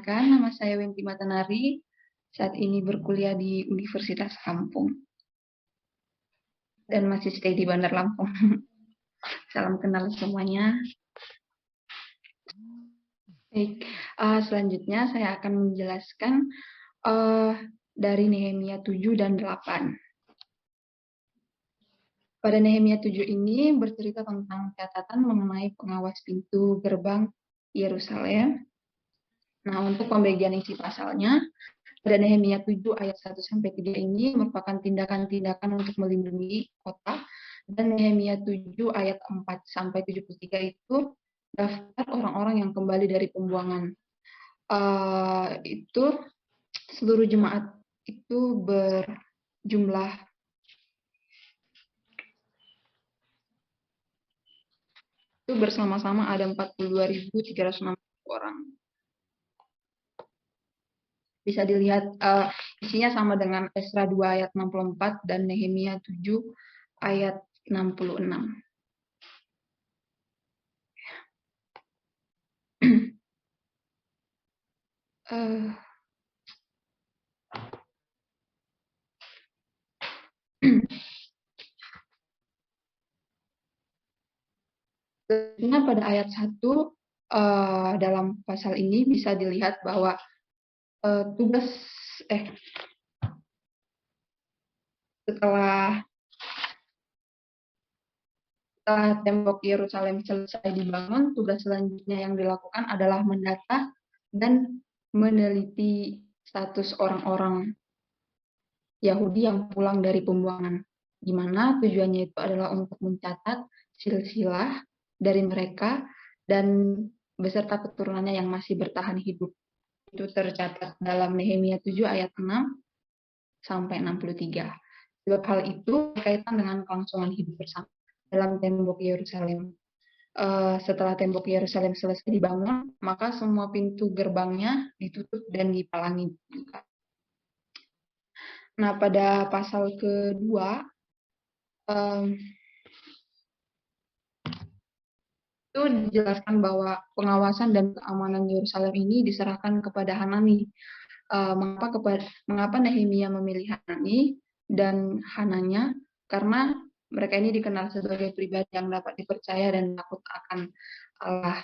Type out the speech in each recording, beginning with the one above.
Perkenalkan, nama saya Wenti Matanari. Saat ini berkuliah di Universitas Lampung dan masih stay di Bandar Lampung. Salam kenal semuanya. Baik, selanjutnya saya akan menjelaskan dari Nehemia 7 dan 8. Pada Nehemia 7 ini bercerita tentang catatan mengenai pengawas pintu gerbang Yerusalem. Nah, untuk pembagian isi pasalnya, pada Nehemia 7 ayat 1-3 ini merupakan tindakan-tindakan untuk melindungi kota, dan Nehemia 7 ayat 4-73 itu daftar orang-orang yang kembali dari pembuangan. Itu seluruh jemaat itu berjumlah itu bersama-sama ada 42.360 orang. Bisa dilihat isinya sama dengan Esra 2 ayat 64 dan Nehemia 7 ayat 66. Sebenarnya pada ayat 1 dalam pasal ini bisa dilihat bahwa setelah tembok Yerusalem selesai dibangun, tugas selanjutnya yang dilakukan adalah mendata dan meneliti status orang-orang Yahudi yang pulang dari pembuangan, di mana tujuannya itu adalah untuk mencatat silsilah dari mereka dan beserta keturunannya yang masih bertahan hidup. Itu tercatat dalam Nehemia 7 ayat 6-63. Sebab hal itu berkaitan dengan kelangsungan hidup bersama dalam tembok Yerusalem. Setelah tembok Yerusalem selesai dibangun, maka semua pintu gerbangnya ditutup dan dipalangi. Nah, pada pasal kedua, itu dijelaskan bahwa pengawasan dan keamanan Yerusalem ini diserahkan kepada Hanani. Mengapa Nehemia memilih Hanani dan Hananya? Karena mereka ini dikenal sebagai pribadi yang dapat dipercaya dan takut akan Allah.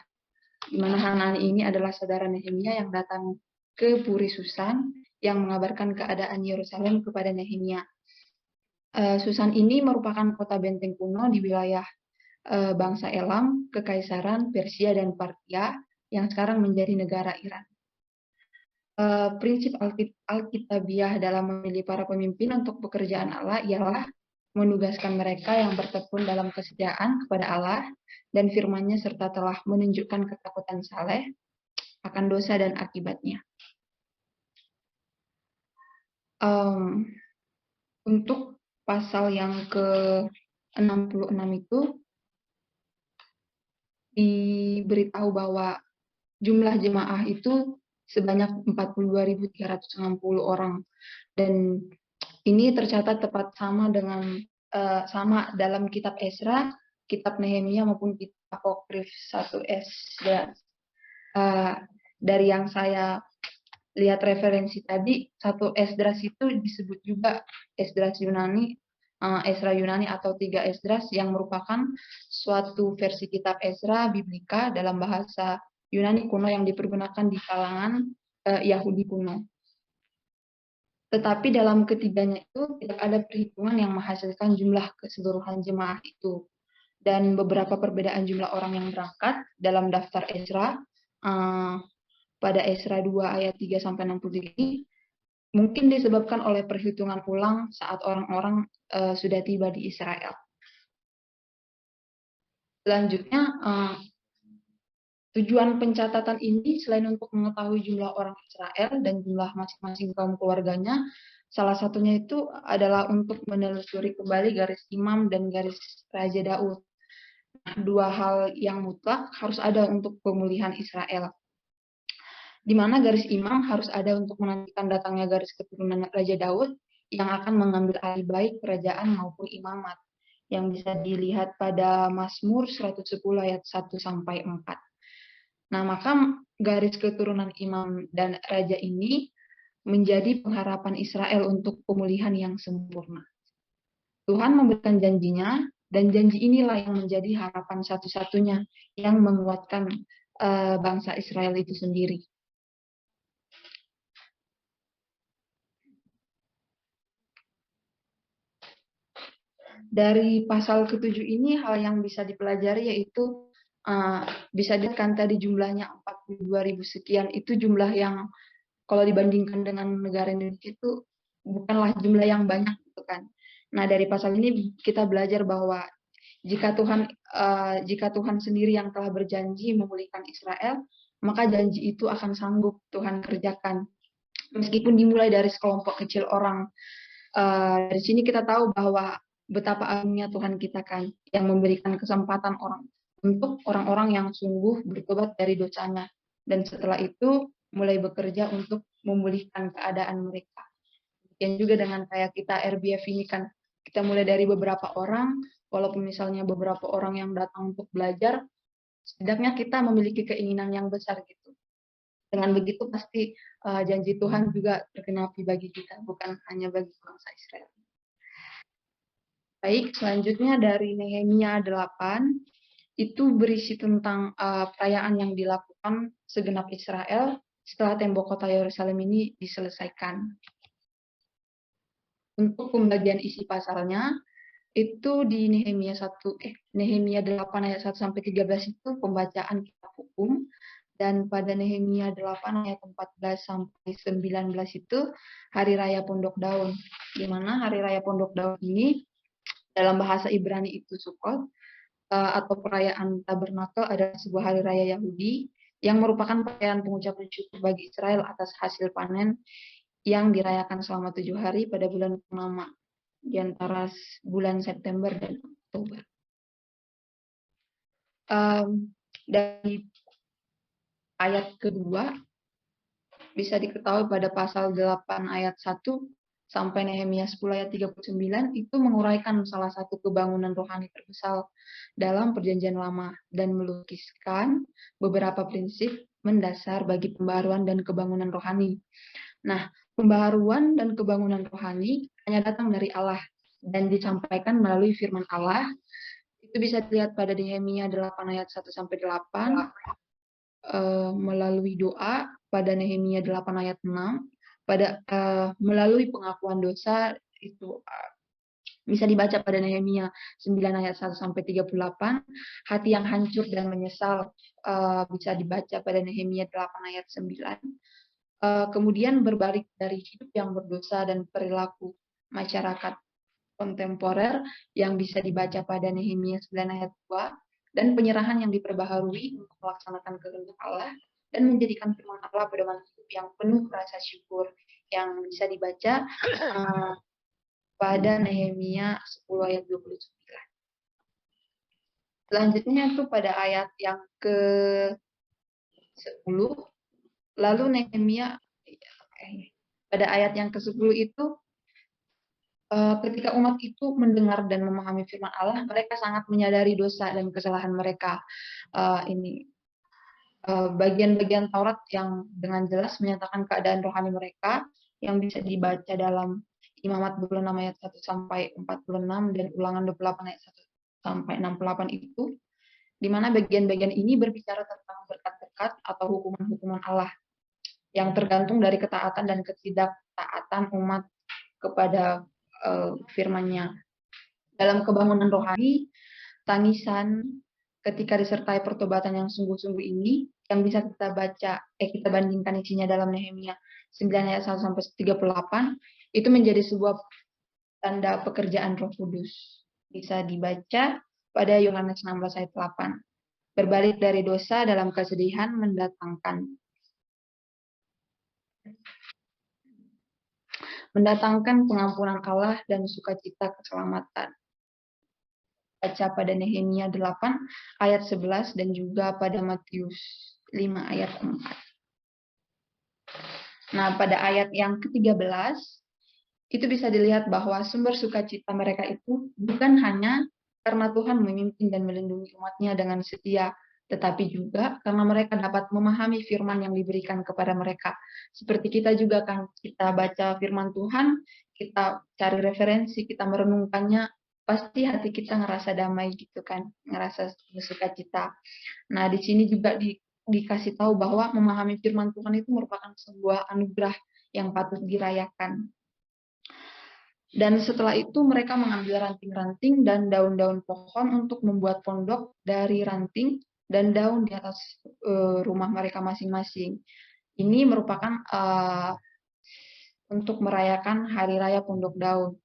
Di mana Hanani ini adalah saudara Nehemia yang datang ke Puri Susan yang mengabarkan keadaan Yerusalem kepada Nehemia. Susan ini merupakan kota benteng kuno di wilayah bangsa Elam, Kekaisaran Persia dan Partia yang sekarang menjadi negara Iran. Prinsip Alkitabiah dalam memilih para pemimpin untuk pekerjaan Allah ialah menugaskan mereka yang bertekun dalam kesetiaan kepada Allah dan firman-Nya serta telah menunjukkan ketakutan saleh akan dosa dan akibatnya. Untuk pasal yang ke-66 itu diberitahu bahwa jumlah jemaah itu sebanyak 42.360 orang, dan ini tercatat tepat sama dalam kitab Esra, kitab Nehemia maupun kitab Apokrif 1 Esdras. Dari yang saya lihat referensi tadi, 1 Esdras itu disebut juga Esdras Yunani, Esra Yunani atau 3 Esdras, yang merupakan suatu versi kitab Esra Biblika dalam bahasa Yunani kuno yang dipergunakan di kalangan Yahudi kuno. Tetapi dalam ketiganya itu tidak ada perhitungan yang menghasilkan jumlah keseluruhan jemaah itu. Dan beberapa perbedaan jumlah orang yang berangkat dalam daftar Esra pada Esra 2 ayat 3-63 ini mungkin disebabkan oleh perhitungan ulang saat orang-orang sudah tiba di Israel. Selanjutnya, tujuan pencatatan ini selain untuk mengetahui jumlah orang Israel dan jumlah masing-masing kaum keluarganya, salah satunya itu adalah untuk menelusuri kembali garis imam dan garis Raja Daud. Dua hal yang mutlak harus ada untuk pemulihan Israel, di mana garis imam harus ada untuk menantikan datangnya garis keturunan Raja Daud yang akan mengambil alih baik kerajaan maupun imamat, yang bisa dilihat pada Mazmur 110 ayat 1-4. Nah, maka garis keturunan imam dan raja ini menjadi pengharapan Israel untuk pemulihan yang sempurna. Tuhan memberikan janjinya, dan janji inilah yang menjadi harapan satu-satunya yang menguatkan bangsa Israel itu sendiri. Dari pasal ke-7 ini hal yang bisa dipelajari yaitu bisa dilihat tadi jumlahnya 42.000 sekian, itu jumlah yang kalau dibandingkan dengan negara Indonesia itu bukanlah jumlah yang banyak gitu kan. Nah, dari pasal ini kita belajar bahwa jika Tuhan sendiri yang telah berjanji memulihkan Israel, maka janji itu akan sanggup Tuhan kerjakan. Meskipun dimulai dari sekelompok kecil orang. Dari sini kita tahu bahwa betapa agungnya Tuhan kita kan, yang memberikan kesempatan untuk orang-orang yang sungguh bertobat dari dosanya, dan setelah itu mulai bekerja untuk memulihkan keadaan mereka. Dan juga dengan kayak kita RBF ini kan, kita mulai dari beberapa orang, walaupun misalnya beberapa orang yang datang untuk belajar, setidaknya kita memiliki keinginan yang besar gitu. Dengan begitu pasti janji Tuhan juga tergenapi bagi kita, bukan hanya bagi bangsa Israel. Baik, selanjutnya dari Nehemia 8, itu berisi tentang perayaan yang dilakukan segenap Israel setelah tembok kota Yerusalem ini diselesaikan. Untuk pembagian isi pasalnya, itu di Nehemia 8 ayat 1 sampai 13 itu pembacaan kitab hukum, dan pada Nehemia 8 ayat 14 sampai 19 itu hari raya Pondok Daun, di mana hari raya Pondok Daun ini dalam bahasa Ibrani itu Sukkot atau perayaan Tabernakel adalah sebuah hari raya Yahudi yang merupakan perayaan pengucapan syukur bagi Israel atas hasil panen yang dirayakan selama 7 hari pada bulan purnama di antara bulan September dan Oktober. Dari ayat kedua bisa diketahui pada pasal 8 ayat 1 sampai Nehemia 10 ayat 39 itu menguraikan salah satu kebangunan rohani terbesar dalam perjanjian lama dan melukiskan beberapa prinsip mendasar bagi pembaharuan dan kebangunan rohani. Nah, pembaharuan dan kebangunan rohani hanya datang dari Allah dan disampaikan melalui firman Allah. Itu bisa dilihat pada Nehemia 8 ayat 1 sampai 8, melalui doa pada Nehemia 8 ayat 6, melalui pengakuan dosa itu bisa dibaca pada Nehemia 9 ayat 1 sampai 38, hati yang hancur dan menyesal bisa dibaca pada Nehemia 8 ayat 9. Kemudian berbalik dari hidup yang berdosa dan perilaku masyarakat kontemporer yang bisa dibaca pada Nehemia 9 ayat 2, dan penyerahan yang diperbaharui untuk melaksanakan kehendak Allah dan menjadikan firman Allah pedoman hidup yang penuh rasa syukur yang bisa dibaca pada Nehemia 10 ayat 29. Selanjutnya itu pada ayat yang ke-10, lalu Nehemia pada ayat yang ke-10 itu ketika umat itu mendengar dan memahami firman Allah, mereka sangat menyadari dosa dan kesalahan mereka. Bagian-bagian Taurat yang dengan jelas menyatakan keadaan rohani mereka yang bisa dibaca dalam Imamat 26 ayat 1 sampai 46 dan Ulangan 28 ayat 1 sampai 68 itu, di mana bagian-bagian ini berbicara tentang berkat-berkat atau hukuman-hukuman Allah yang tergantung dari ketaatan dan ketidaktaatan umat kepada firman-Nya. Dalam kebangunan rohani, tangisan ketika disertai pertobatan yang sungguh-sungguh ini yang bisa kita bandingkan isinya dalam Nehemia 9 ayat 1 sampai 38, itu menjadi sebuah tanda pekerjaan Roh Kudus. Bisa dibaca pada Yohanes 16 ayat 8. Berbalik dari dosa dalam kesedihan mendatangkan pengampunan Allah dan sukacita keselamatan. Baca pada Nehemia 8 ayat 11 dan juga pada Matius 5 ayat 4. Nah, pada ayat yang ke-13 itu bisa dilihat bahwa sumber sukacita mereka itu bukan hanya karena Tuhan memimpin dan melindungi umatnya dengan setia tetapi juga karena mereka dapat memahami firman yang diberikan kepada mereka. Seperti kita juga kan, kita baca firman Tuhan, kita cari referensi, kita merenungkannya, pasti hati kita ngerasa damai gitu kan, ngerasa sukacita. Nah, di sini juga dikasih tahu bahwa memahami firman Tuhan itu merupakan sebuah anugerah yang patut dirayakan. Dan setelah itu mereka mengambil ranting-ranting dan daun-daun pohon untuk membuat pondok dari ranting dan daun di atas rumah mereka masing-masing. Ini merupakan untuk merayakan Hari Raya Pondok Daun,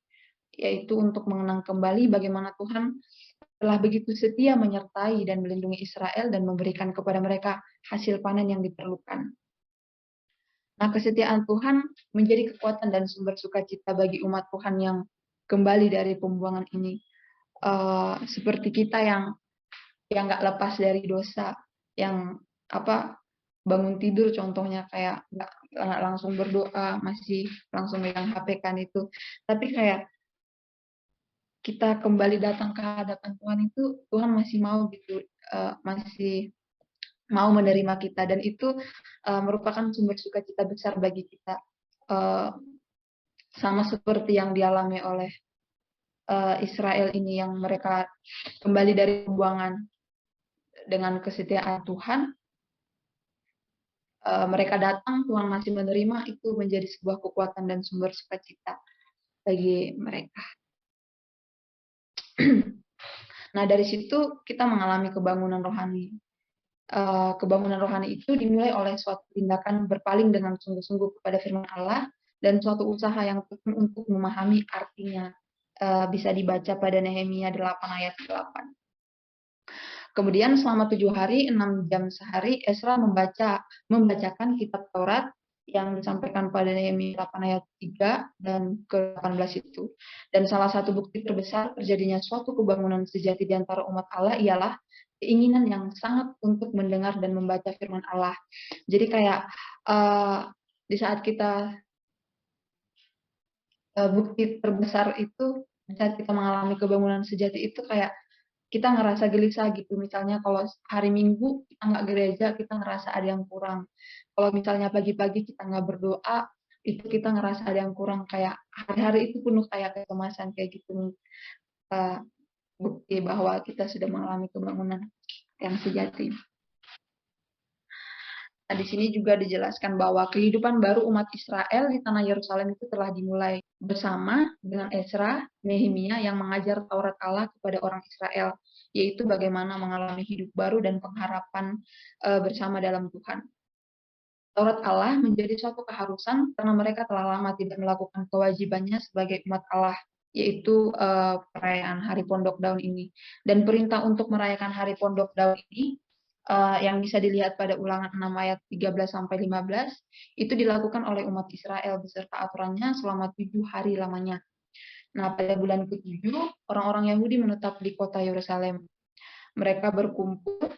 yaitu untuk mengenang kembali bagaimana Tuhan telah begitu setia menyertai dan melindungi Israel dan memberikan kepada mereka hasil panen yang diperlukan. Nah, kesetiaan Tuhan menjadi kekuatan dan sumber sukacita bagi umat Tuhan yang kembali dari pembuangan ini. Seperti kita yang nggak lepas dari dosa, yang bangun tidur contohnya kayak nggak langsung berdoa, masih langsung megang HP kan itu. Tapi kayak kita kembali datang ke hadapan Tuhan itu, Tuhan masih mau gitu, masih mau menerima kita, dan itu merupakan sumber sukacita besar bagi kita. Sama seperti yang dialami oleh Israel ini, yang mereka kembali dari pembuangan dengan kesetiaan Tuhan, mereka datang, Tuhan masih menerima, itu menjadi sebuah kekuatan dan sumber sukacita bagi mereka. Nah, dari situ kita mengalami kebangunan rohani. Kebangunan rohani itu dimulai oleh suatu tindakan berpaling dengan sungguh-sungguh kepada firman Allah dan suatu usaha yang tekun untuk memahami artinya. Bisa dibaca pada Nehemia 8 ayat 8. Kemudian selama 7 hari, 6 jam sehari, Ezra membacakan kitab Taurat yang disampaikan pada Nehemia 8 ayat 3 dan ke-18 itu. Dan salah satu bukti terbesar terjadinya suatu kebangunan sejati di antara umat Allah ialah keinginan yang sangat untuk mendengar dan membaca firman Allah. Jadi kayak di saat kita bukti terbesar itu, di saat kita mengalami kebangunan sejati itu, kayak kita ngerasa gelisah gitu. Misalnya kalau hari Minggu kita nggak gereja, kita ngerasa ada yang kurang. Kalau misalnya pagi-pagi kita nggak berdoa, itu kita ngerasa ada yang kurang. Kayak hari-hari itu penuh kayak kecemasan kayak gitu. Bukti bahwa kita sudah mengalami kebangunan yang sejati. Nah, di sini juga dijelaskan bahwa kehidupan baru umat Israel di tanah Yerusalem itu telah dimulai bersama dengan Ezra, Nehemia yang mengajar Taurat Allah kepada orang Israel, yaitu bagaimana mengalami hidup baru dan pengharapan bersama dalam Tuhan. Taurat Allah menjadi suatu keharusan karena mereka telah lama tidak melakukan kewajibannya sebagai umat Allah, yaitu perayaan Hari Pondok Daun ini. Dan perintah untuk merayakan Hari Pondok Daun ini yang bisa dilihat pada Ulangan 6 ayat 13-15, itu dilakukan oleh umat Israel beserta aturannya selama 7 hari lamanya. Nah, pada bulan ke-7, orang-orang Yahudi menetap di kota Yerusalem. Mereka berkumpul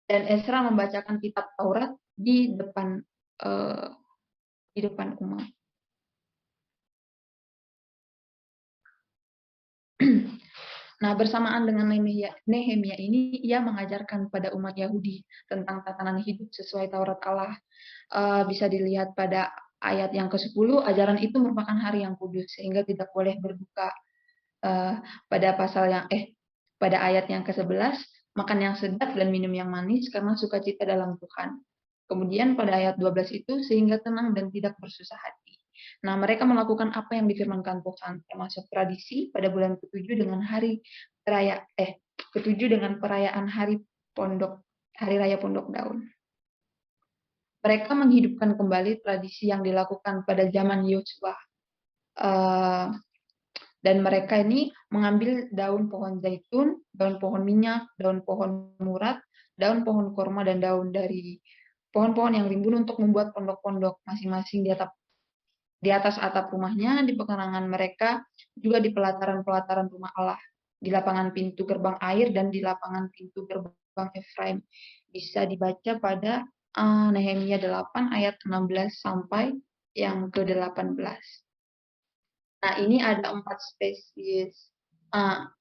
dan Ezra membacakan kitab Taurat di depan umat. Nah, bersamaan dengan Nehemia ini, ia mengajarkan pada umat Yahudi tentang tatanan hidup sesuai Taurat Allah. Bisa dilihat pada ayat yang ke-10, ajaran itu merupakan hari yang kudus, sehingga tidak boleh berbuka. Pada ayat yang ke-11, makan yang sedap dan minum yang manis karena sukacita dalam Tuhan. Kemudian pada ayat 12 itu, sehingga tenang dan tidak bersusah hati. Nah, mereka melakukan apa yang difirmankan Tuhan, termasuk tradisi pada bulan ke-7 dengan perayaan Hari Raya Pondok Daun. Mereka menghidupkan kembali tradisi yang dilakukan pada zaman Yosua. Dan mereka ini mengambil daun pohon zaitun, daun pohon minyak, daun pohon murad, daun pohon korma, dan daun dari pohon-pohon yang rimbun untuk membuat pondok-pondok masing-masing di atas atap rumahnya, di pekarangan mereka, juga di pelataran-pelataran rumah Allah, di lapangan pintu gerbang air, dan di lapangan pintu gerbang Efraim. Bisa dibaca pada Nehemia 8 ayat 16 sampai yang ke-18. Nah, ini ada 4 spesies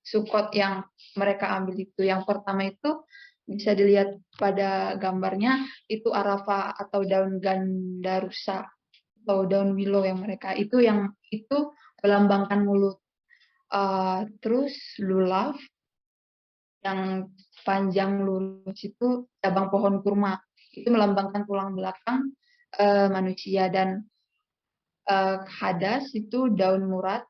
sukot yang mereka ambil itu. Yang pertama itu bisa dilihat pada gambarnya itu arafa atau daun gandarusa atau daun willow yang mereka itu melambangkan mulut. Terus lulav yang panjang lurus itu cabang pohon kurma itu melambangkan tulang belakang manusia, dan hadas itu daun murad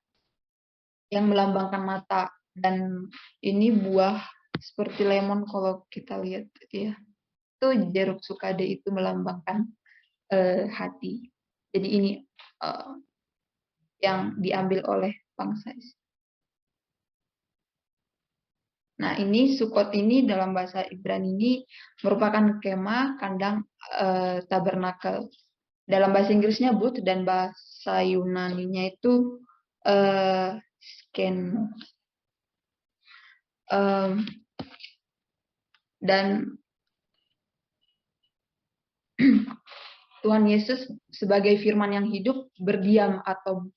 yang melambangkan mata, dan ini buah seperti lemon kalau kita lihat ya. Itu jeruk sukade itu melambangkan hati. Jadi ini uh, yang diambil oleh bangsa Israel. Nah, ini Sukot ini dalam bahasa Ibrani ini merupakan kemah, kandang, tabernakel. Dalam bahasa Inggrisnya booth, dan bahasa Yunaninya itu sken. Dan Tuhan Yesus sebagai firman yang hidup berdiam, atau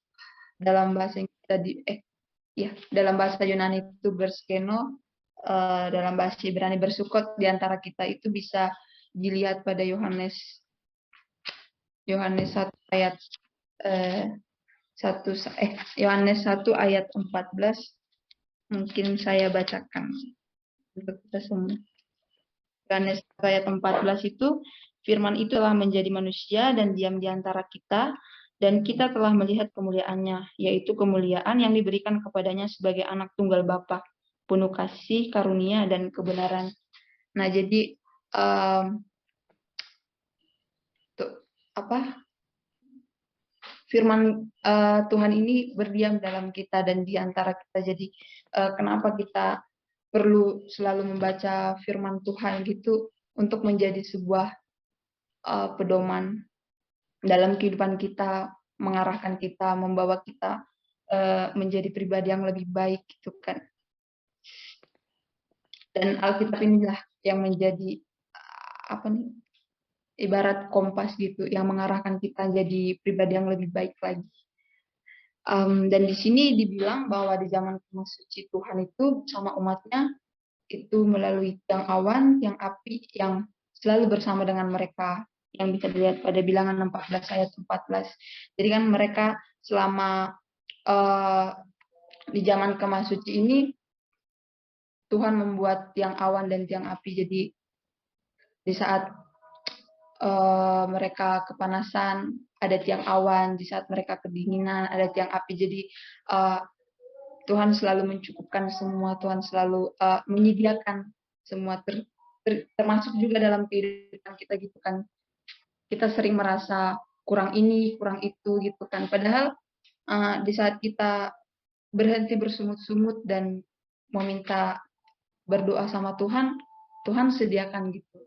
dalam bahasa Inggris tadi dalam bahasa Yunani itu berskeno, dalam bahasa Ibrani bersukot di antara kita, itu bisa dilihat pada Yohanes 1 ayat 14. Mungkin saya bacakan untuk kita semua. Yohanes 1 ayat 14 itu, firman itu telah menjadi manusia dan diam di antara kita, dan kita telah melihat kemuliaannya, yaitu kemuliaan yang diberikan kepadanya sebagai anak tunggal Bapa, penuh kasih, karunia, dan kebenaran. Nah, jadi firman Tuhan ini berdiam dalam kita dan di antara kita. Jadi kenapa kita perlu selalu membaca firman Tuhan gitu, untuk menjadi sebuah pedoman dalam kehidupan kita, mengarahkan kita, membawa kita menjadi pribadi yang lebih baik gitu kan. Dan Alkitab inilah yang menjadi ibarat kompas gitu, yang mengarahkan kita jadi pribadi yang lebih baik lagi. Dan di sini dibilang bahwa di zaman kemah suci Tuhan itu sama umatnya itu melalui tiang awan, tiang api yang selalu bersama dengan mereka, yang bisa dilihat pada Bilangan 14 ayat 14. Jadi kan mereka selama di zaman kemah suci ini Tuhan membuat tiang awan dan tiang api. Jadi di saat mereka kepanasan ada tiang awan, di saat mereka kedinginan ada tiang api. Jadi Tuhan selalu mencukupkan semua, Tuhan selalu menyediakan semua, termasuk juga dalam kehidupan kita gitu kan. Kita sering merasa kurang ini, kurang itu gitu kan. Padahal di saat kita berhenti bersungut-sungut dan meminta, berdoa sama Tuhan, Tuhan sediakan gitu.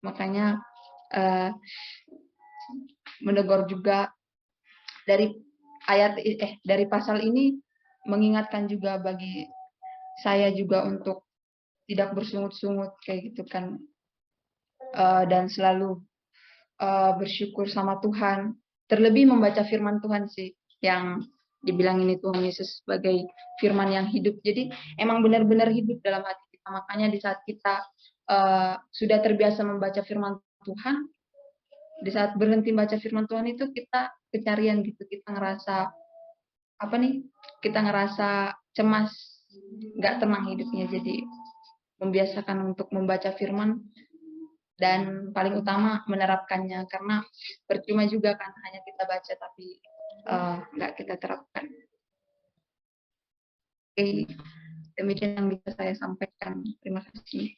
Makanya menegur juga dari pasal ini, mengingatkan juga bagi saya juga untuk tidak bersungut-sungut kayak gitu kan, dan selalu bersyukur sama Tuhan, terlebih membaca firman Tuhan sih, yang dibilang ini Tuhan Yesus sebagai firman yang hidup. Jadi emang benar-benar hidup dalam hati kita. Makanya di saat kita sudah terbiasa membaca firman Tuhan, di saat berhenti baca firman Tuhan itu kita kecarian gitu, kita ngerasa kita ngerasa cemas, nggak tenang hidupnya. Jadi membiasakan untuk membaca firman, dan paling utama menerapkannya, karena percuma juga kan hanya kita baca tapi nggak kita terapkan. Oke, demikian yang bisa saya sampaikan. Terima kasih.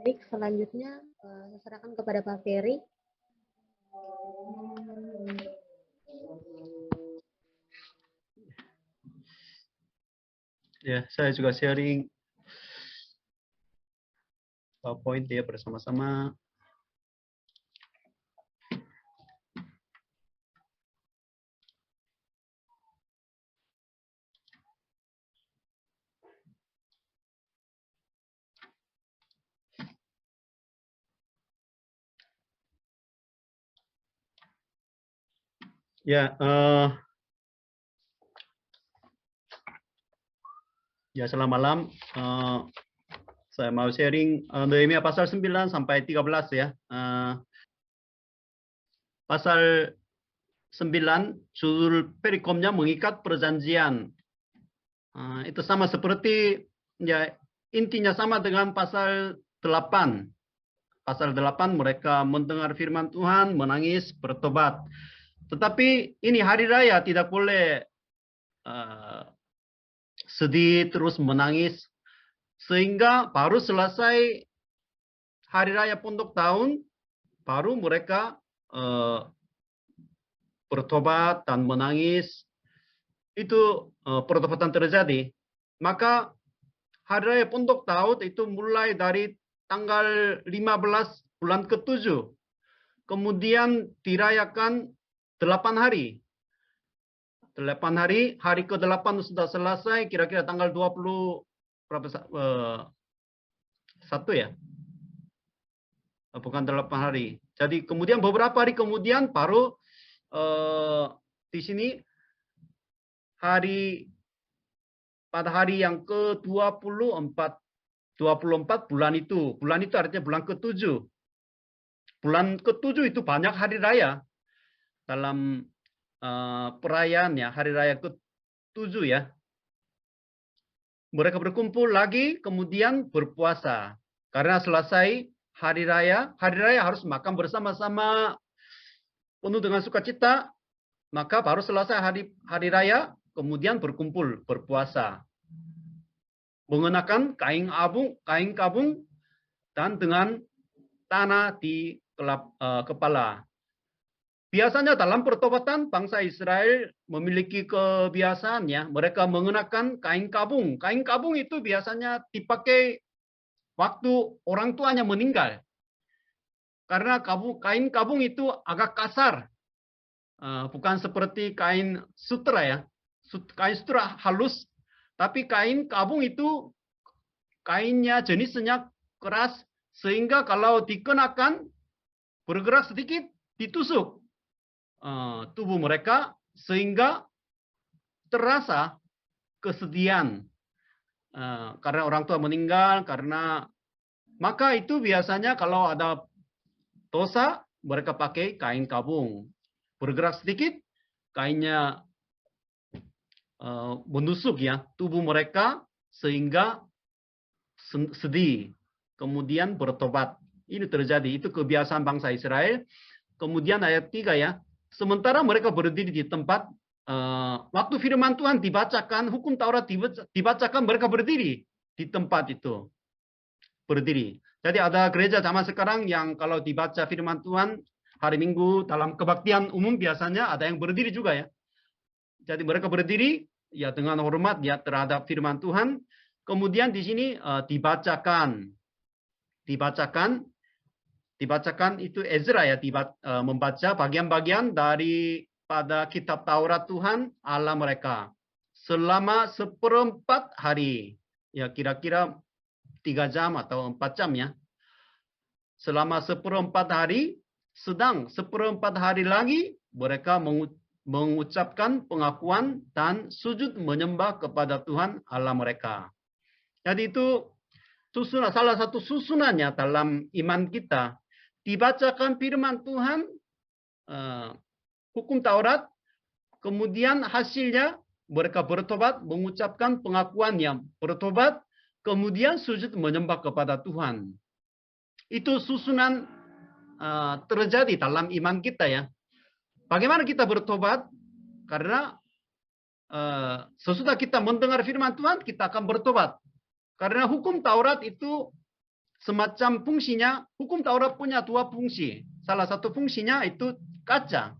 Baik, selanjutnya saya serahkan kepada Pak Ferry. Ya, saya juga sharing PowerPoint ya bersama-sama. Ya, ya selamat malam. Saya mau sharing Nehemia pasal 9 sampai 13 ya. Pasal 9 judul perikomnya mengikat perjanjian. Itu sama seperti ya intinya sama dengan pasal 8. Pasal 8 mereka mendengar firman Tuhan, menangis, bertobat. Tetapi ini hari raya tidak boleh sedih terus menangis. Sehingga baru selesai hari raya pondok tahun, baru mereka bertobat dan menangis. Itu pertobatan terjadi. Maka hari raya pondok tahun itu mulai dari tanggal 15 bulan ke-7. Kemudian dirayakan 8 hari. 8 hari, hari ke-8 sudah selesai, kira-kira tanggal 20 berapa, 1 ya? Bukan 8 hari. Jadi kemudian beberapa hari kemudian baru di sini pada hari yang ke-24 bulan itu. Bulan itu artinya bulan ke-7. Bulan ke-7 itu banyak hari raya dalam perayaan ya, hari raya ke-7 ya. Mereka berkumpul lagi kemudian berpuasa. Karena selesai hari raya harus makan bersama-sama penuh dengan sukacita, maka baru selesai hari raya kemudian berkumpul berpuasa. Mengenakan kain kabung dan dengan tanah di kepala. Biasanya dalam pertobatan bangsa Israel memiliki kebiasaan ya, mereka mengenakan kain kabung. Kain kabung itu biasanya dipakai waktu orang tuanya meninggal. Karena kain kabung itu agak kasar. Bukan seperti kain sutra ya. Kain sutra halus, tapi kain kabung itu kainnya jenisnya keras sehingga kalau dikenakan bergerak sedikit ditusuk tubuh mereka sehingga terasa kesedihan karena orang tua meninggal, karena maka itu biasanya kalau ada dosa mereka pakai kain kabung. Bergerak sedikit kainnya menusuk ya tubuh mereka sehingga sedih, kemudian bertobat. Ini terjadi, itu kebiasaan bangsa Israel. Kemudian ayat 3 ya, sementara mereka berdiri di tempat, waktu firman Tuhan dibacakan, hukum Taurat dibacakan, mereka berdiri di tempat itu. Berdiri. Jadi ada gereja zaman sekarang yang kalau dibaca firman Tuhan, hari Minggu dalam kebaktian umum biasanya ada yang berdiri juga ya. Jadi mereka berdiri ya dengan hormat ya terhadap firman Tuhan. Kemudian di sini dibacakan itu Ezra ya membaca bagian-bagian daripada kitab Taurat Tuhan Allah mereka selama 1/4 hari ya, kira-kira 3 jam atau 4 jam ya, selama 1/4 hari. Sedang 1/4 hari lagi mereka mengucapkan pengakuan dan sujud menyembah kepada Tuhan Allah mereka. Jadi itu salah satu susunannya dalam iman kita. Dibacakan firman Tuhan, hukum Taurat, kemudian hasilnya mereka bertobat, mengucapkan pengakuan yang bertobat, kemudian sujud menyembah kepada Tuhan. Itu susunan terjadi dalam iman kita ya. Bagaimana kita bertobat? Karena sesudah kita mendengar firman Tuhan, kita akan bertobat. Karena hukum Taurat itu semacam fungsinya, hukum Taurat punya 2 fungsi. Salah satu fungsinya itu kaca.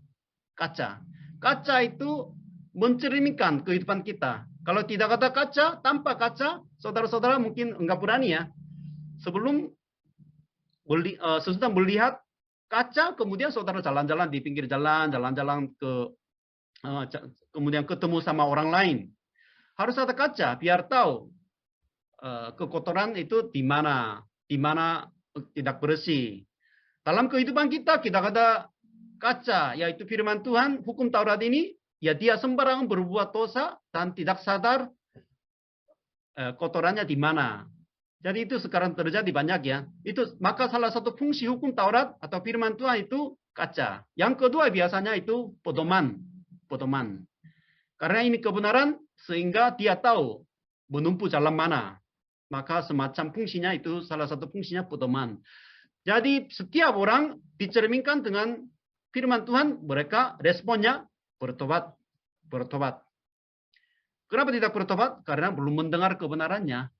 Kaca itu mencerminkan kehidupan kita. Kalau tidak ada kaca, tanpa kaca, saudara-saudara mungkin enggak berani ya. Sesudah melihat kaca, kemudian saudara jalan-jalan di pinggir jalan, jalan-jalan kemudian ketemu sama orang lain. Harus ada kaca biar tahu kekotoran itu di mana tidak bersih. Dalam kehidupan kita ada kaca, yaitu firman Tuhan, hukum Taurat ini, ya dia sembarangan berbuat dosa dan tidak sadar kotorannya di mana. Jadi itu sekarang terjadi banyak ya. Maka salah satu fungsi hukum Taurat atau firman Tuhan itu kaca. Yang kedua biasanya itu pedoman. Karena ini kebenaran sehingga dia tahu menempuh jalan mana. Maka semacam fungsinya itu salah satu fungsinya pedoman. Jadi setiap orang dicerminkan dengan firman Tuhan, mereka responnya bertobat. Kenapa tidak bertobat? Karena belum mendengar kebenarannya.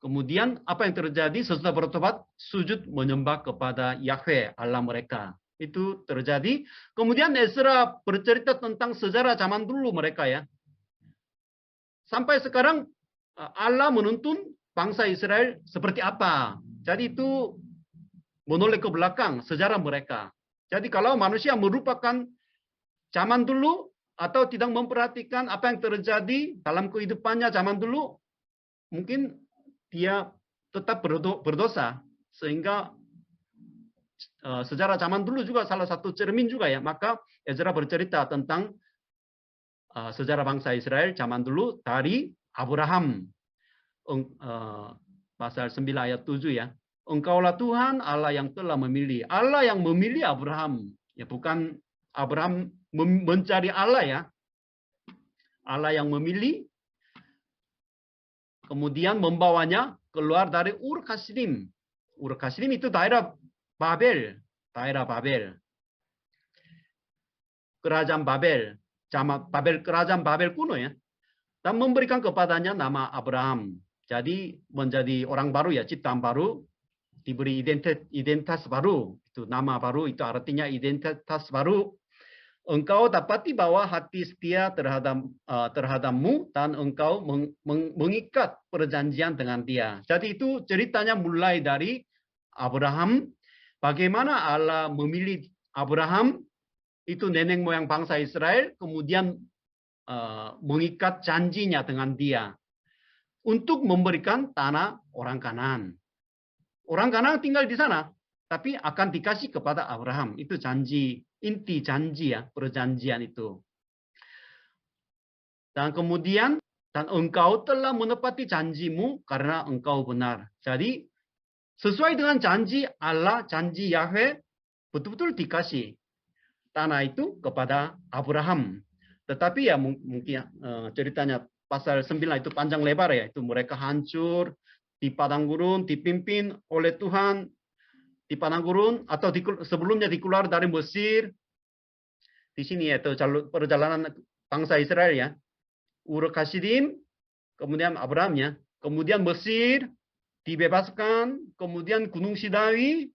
Kemudian apa yang terjadi setelah bertobat? Sujud menyembah kepada Yahweh Allah mereka. Itu terjadi. Kemudian Ezra bercerita tentang sejarah zaman dulu mereka ya. Sampai sekarang Allah menuntun bangsa Israel seperti apa. Jadi itu menoleh ke belakang sejarah mereka. Jadi kalau manusia merupakan zaman dulu atau tidak memperhatikan apa yang terjadi dalam kehidupannya zaman dulu, mungkin dia tetap berdosa. Sehingga sejarah zaman dulu juga salah satu cermin juga ya. Maka Ezra bercerita tentang sejarah bangsa Israel zaman dulu dari Abraham. Pasal 9 ayat 7 ya. Engkaulah Tuhan Allah yang telah memilih. Allah yang memilih Abraham. Ya bukan Abraham mencari Allah ya. Allah yang memilih. Kemudian membawanya keluar dari Ur Kasdim. Ur Kasdim itu daerah Babel. Kerajaan Babel. Kerajaan Babel kuno ya. Dan memberikan kepadanya nama Abraham. Jadi menjadi orang baru ya, ciptaan baru. Diberi identitas baru. Itu nama baru, itu artinya identitas baru. Engkau dapati bahwa hati setia terhadapmu dan engkau mengikat perjanjian dengan dia. Jadi itu ceritanya mulai dari Abraham. Bagaimana Allah memilih Abraham, itu nenek moyang bangsa Israel, kemudian mengikat janjinya dengan dia untuk memberikan tanah orang Kanaan. Orang Kanaan tinggal di sana, tapi akan dikasih kepada Abraham. Itu janji, inti janji ya, perjanjian itu. Dan kemudian, dan engkau telah menepati janjimu karena engkau benar. Jadi, sesuai dengan janji Allah, janji Yahweh, betul-betul dikasih tanah itu kepada Abraham. Tetapi ya mungkin ceritanya pasal 9 itu panjang lebar ya. Itu mereka hancur di padang gurun, dipimpin oleh Tuhan di padang gurun, atau sebelumnya dikeluar dari Mesir. Di sini ya, itu perjalanan bangsa Israel ya. Ur Kasdim, kemudian Abraham ya. Kemudian Mesir dibebaskan, kemudian Gunung Sinai,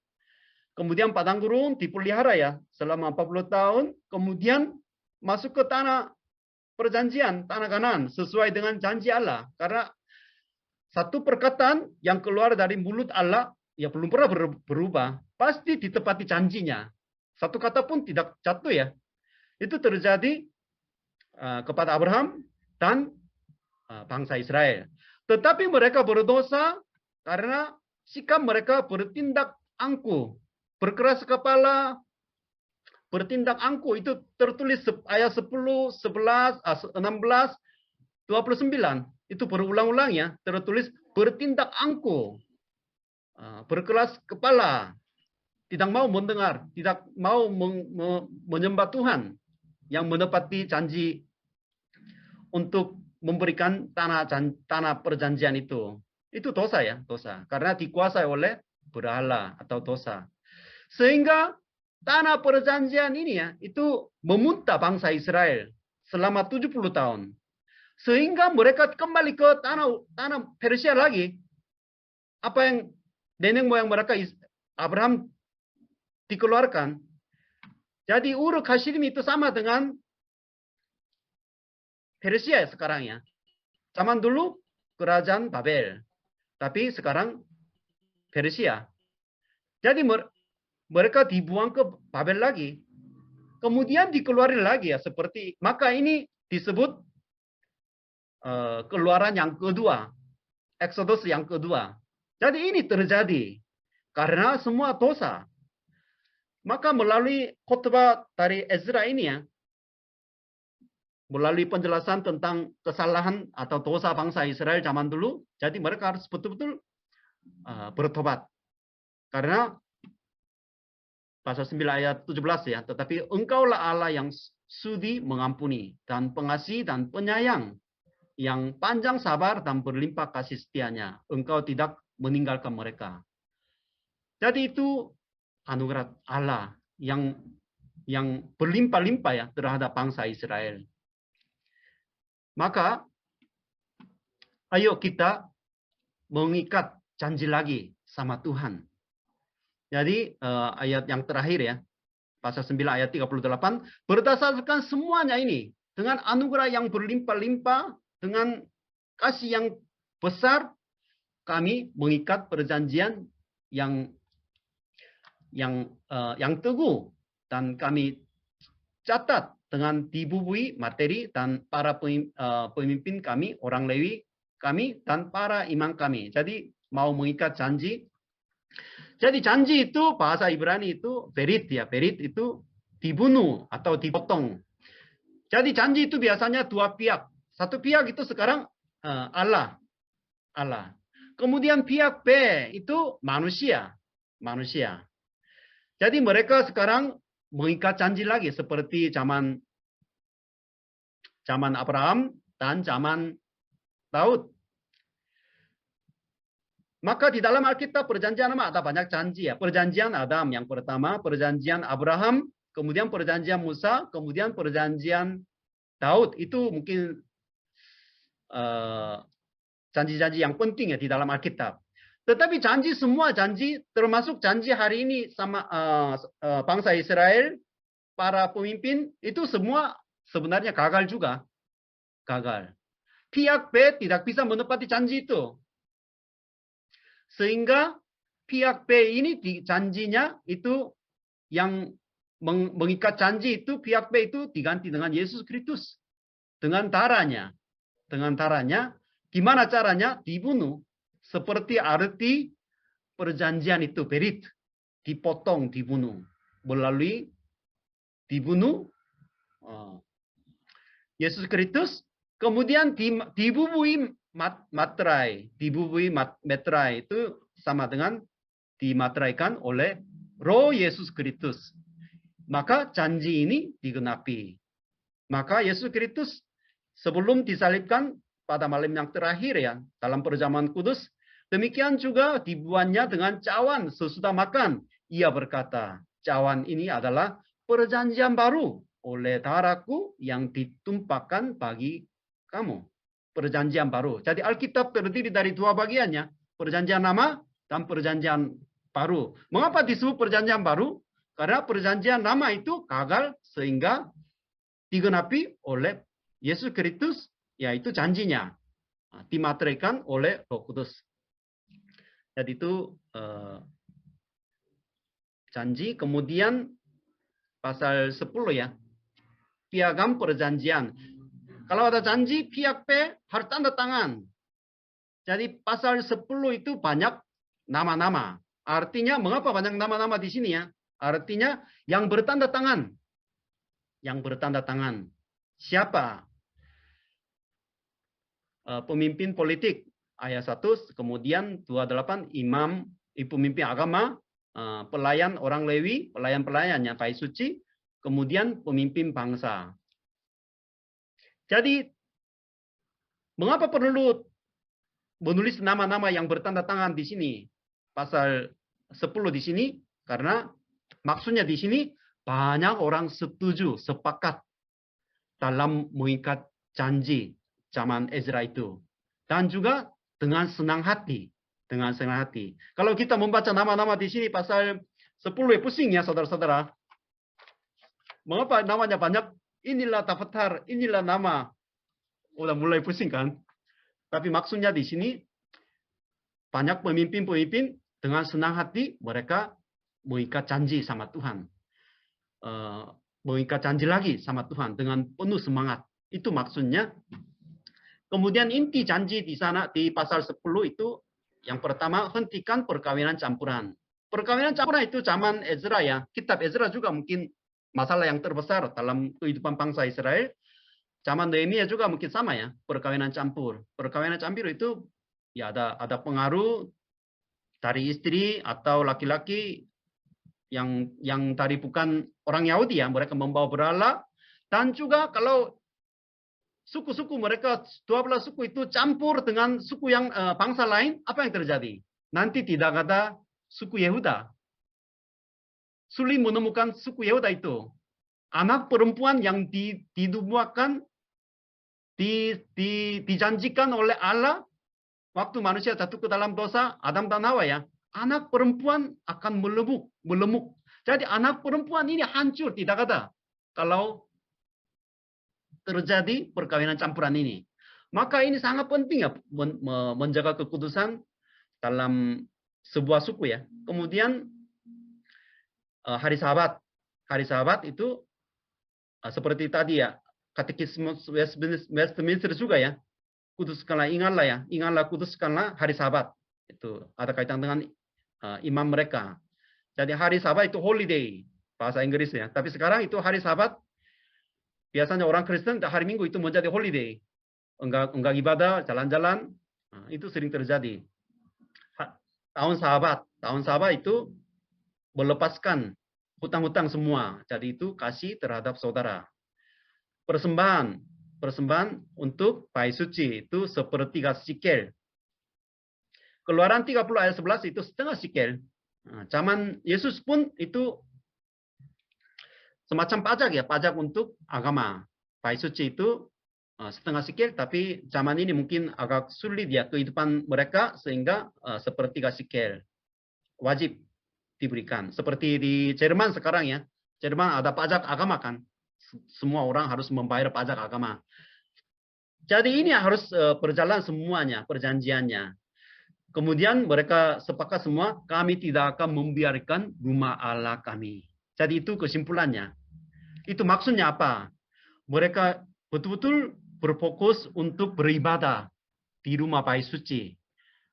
kemudian padang gurun dipelihara ya selama 40 tahun, kemudian masuk ke tanah perjanjian, tanah Kanaan sesuai dengan janji Allah. Karena satu perkataan yang keluar dari mulut Allah ya belum pernah berubah, pasti ditepati janjinya. Satu kata pun tidak jatuh ya. Itu terjadi kepada Abraham dan bangsa Israel. Tetapi mereka berdosa karena sikap mereka bertindak angkuh, berkeras kepala, bertindak angkuh. Itu tertulis ayat 10, 11, 16, 29. Itu berulang-ulang ya, tertulis bertindak angkuh, berkeras kepala, tidak mau mendengar, tidak mau menyembah Tuhan yang menepati janji untuk memberikan tanah perjanjian itu. Itu dosa ya, dosa. Karena dikuasai oleh berhala atau dosa. Sehingga tanah perjanjian ini ya, itu memuntah bangsa Israel selama 70 tahun. Sehingga mereka kembali ke tanah Persia lagi. Apa yang nenek moyang mereka Abraham dikeluarkan. Jadi Ur Kasdim itu sama dengan Persia sekarang ya. Zaman dulu kerajaan Babel. Tapi sekarang Persia. Jadi mereka dibuang ke Babel lagi. Kemudian dikeluarin lagi ya. Maka ini disebut keluaran yang kedua. Exodus yang kedua. Jadi ini terjadi karena semua dosa. Maka melalui khotbah dari Ezra ini ya, melalui penjelasan tentang kesalahan atau dosa bangsa Israel zaman dulu, jadi mereka harus betul-betul bertobat. Karena pasal 9 ayat 17 ya, tetapi engkaulah Allah yang sudi mengampuni dan pengasih dan penyayang, yang panjang sabar dan berlimpah kasih setianya. Engkau tidak meninggalkan mereka. Jadi itu anugerah Allah yang berlimpah-limpah ya terhadap bangsa Israel. Maka ayo kita mengikat janji lagi sama Tuhan. Jadi ayat yang terakhir ya, pasal 9 ayat 38, berdasarkan semuanya ini dengan anugerah yang berlimpah-limpah, dengan kasih yang besar, kami mengikat perjanjian yang teguh, dan kami catat dengan dibubui materi dan para pemimpin kami, orang Lewi kami, dan para imam kami. Jadi mau mengikat janji. Jadi janji itu bahasa Ibrani itu berit ya, berit itu dibunuh atau dipotong. Jadi janji itu biasanya dua pihak. Satu pihak itu sekarang Allah. Kemudian pihak B itu manusia. Jadi mereka sekarang mengikat janji lagi seperti zaman Abraham dan zaman Daud. Maka di dalam Alkitab perjanjian lama ada banyak janji ya. Perjanjian Adam yang pertama, perjanjian Abraham, kemudian perjanjian Musa, kemudian perjanjian Daud. Itu mungkin janji-janji yang penting ya di dalam Alkitab. Tetapi semua janji, termasuk janji hari ini sama bangsa Israel, para pemimpin, itu semua sebenarnya gagal juga. Gagal. Pihak B tidak bisa menepati janji itu. Sehingga pihak B ini janjinya itu yang mengikat janji itu, pihak B itu diganti dengan Yesus Kristus. Dengan darahnya. Gimana caranya? Dibunuh. Seperti arti perjanjian itu, berit. Dipotong, dibunuh. Melalui dibunuh Yesus Kristus. Kemudian dibubui materai. Dibubui materai itu sama dengan dimateraikan oleh Roh Yesus Kristus. Maka janji ini digenapi. Maka Yesus Kristus sebelum disalibkan pada malam yang terakhir ya, dalam perjamuan kudus, demikian juga dibuatnya dengan cawan sesudah makan. Ia berkata, cawan ini adalah perjanjian baru oleh darahku yang ditumpahkan bagi kamu. Perjanjian baru. Jadi Alkitab terdiri dari dua bagiannya. Perjanjian lama dan perjanjian baru. Mengapa disebut perjanjian baru? Karena perjanjian lama itu gagal sehingga digenapi oleh Yesus Kristus, yaitu janjinya. Dimateraikan oleh Roh Kudus. Jadi itu janji. Kemudian pasal 10 ya. Piagam perjanjian. Kalau ada janji, pihak B harus tanda tangan. Jadi pasal 10 itu banyak nama-nama. Artinya, mengapa banyak nama-nama di sini ya? Artinya, yang bertanda tangan. Yang bertanda tangan. Siapa? Pemimpin politik. Ayat 1, kemudian 28, imam, pemimpin agama, pelayan orang Lewi, pelayan-pelayannya, bait suci, kemudian pemimpin bangsa. Jadi, mengapa perlu menulis nama-nama yang bertanda tangan di sini? Pasal 10 di sini, karena maksudnya di sini banyak orang setuju, sepakat dalam mengikat janji zaman Ezra itu. Dan juga dengan senang hati. Dengan senang hati. Kalau kita membaca nama-nama di sini pasal 10 ya pusing ya saudara-saudara. Mengapa namanya banyak? Inilah daftar, inilah nama. Udah mulai pusing kan? Tapi maksudnya di sini banyak pemimpin-pemimpin dengan senang hati mereka mengikat janji sama Tuhan. Mengikat janji lagi sama Tuhan dengan penuh semangat. Itu maksudnya. Kemudian inti janji di sana di pasal 10 itu yang pertama, hentikan perkawinan campuran. perkawinan campuran itu zaman Ezra ya. Kitab Ezra juga mungkin masalah yang terbesar dalam kehidupan bangsa Israel. Zaman Nehemia juga mungkin sama ya, perkawinan campur. Perkawinan campur itu ya ada pengaruh dari istri atau laki-laki yang tadi bukan orang Yahudi ya, mereka membawa berhala. Dan juga kalau suku-suku mereka 12 suku itu campur dengan suku yang bangsa lain, apa yang terjadi? Nanti tidak ada suku Yehuda. Sulit menemukan suku Yehuda itu. Anak perempuan yang dinubuatkan, dijanjikan oleh Allah waktu manusia jatuh ke dalam dosa, Adam dan Hawa ya. Anak perempuan akan melemuk. Jadi anak perempuan ini hancur, tidak ada. Kalau terjadi perkawinan campuran ini. Maka ini sangat penting ya, menjaga kekudusan dalam sebuah suku ya. Kemudian hari Sabat. Hari Sabat itu seperti tadi ya, Katekisme Westminster juga ya. Kuduskanlah, ingatlah kuduskanlah hari Sabat. Itu ada kaitan dengan imam mereka. Jadi hari Sabat itu holiday, bahasa Inggris ya. Tapi sekarang itu hari Sabat, biasanya orang Kristen hari Minggu itu menjadi holiday. Enggak ibadah, jalan-jalan, itu sering terjadi. Tahun Sabat itu melepaskan hutang-hutang semua. Jadi itu kasih terhadap saudara. Persembahan untuk bait suci itu sepertiga sikel. Keluaran 30 ayat 11 itu setengah sikel. Zaman Yesus pun itu semacam pajak ya, pajak untuk agama. Bait suci itu setengah sikel, tapi zaman ini mungkin agak sulit ya kehidupan mereka, sehingga sepertiga sikel wajib diberikan. Seperti di Jerman sekarang ya, Jerman ada pajak agama kan, semua orang harus membayar pajak agama. Jadi ini harus berjalan semuanya, perjanjiannya. Kemudian mereka sepakat semua, kami tidak akan membiarkan rumah Allah kami. Jadi itu kesimpulannya. Itu maksudnya apa? Mereka betul-betul berfokus untuk beribadah di rumah bait suci.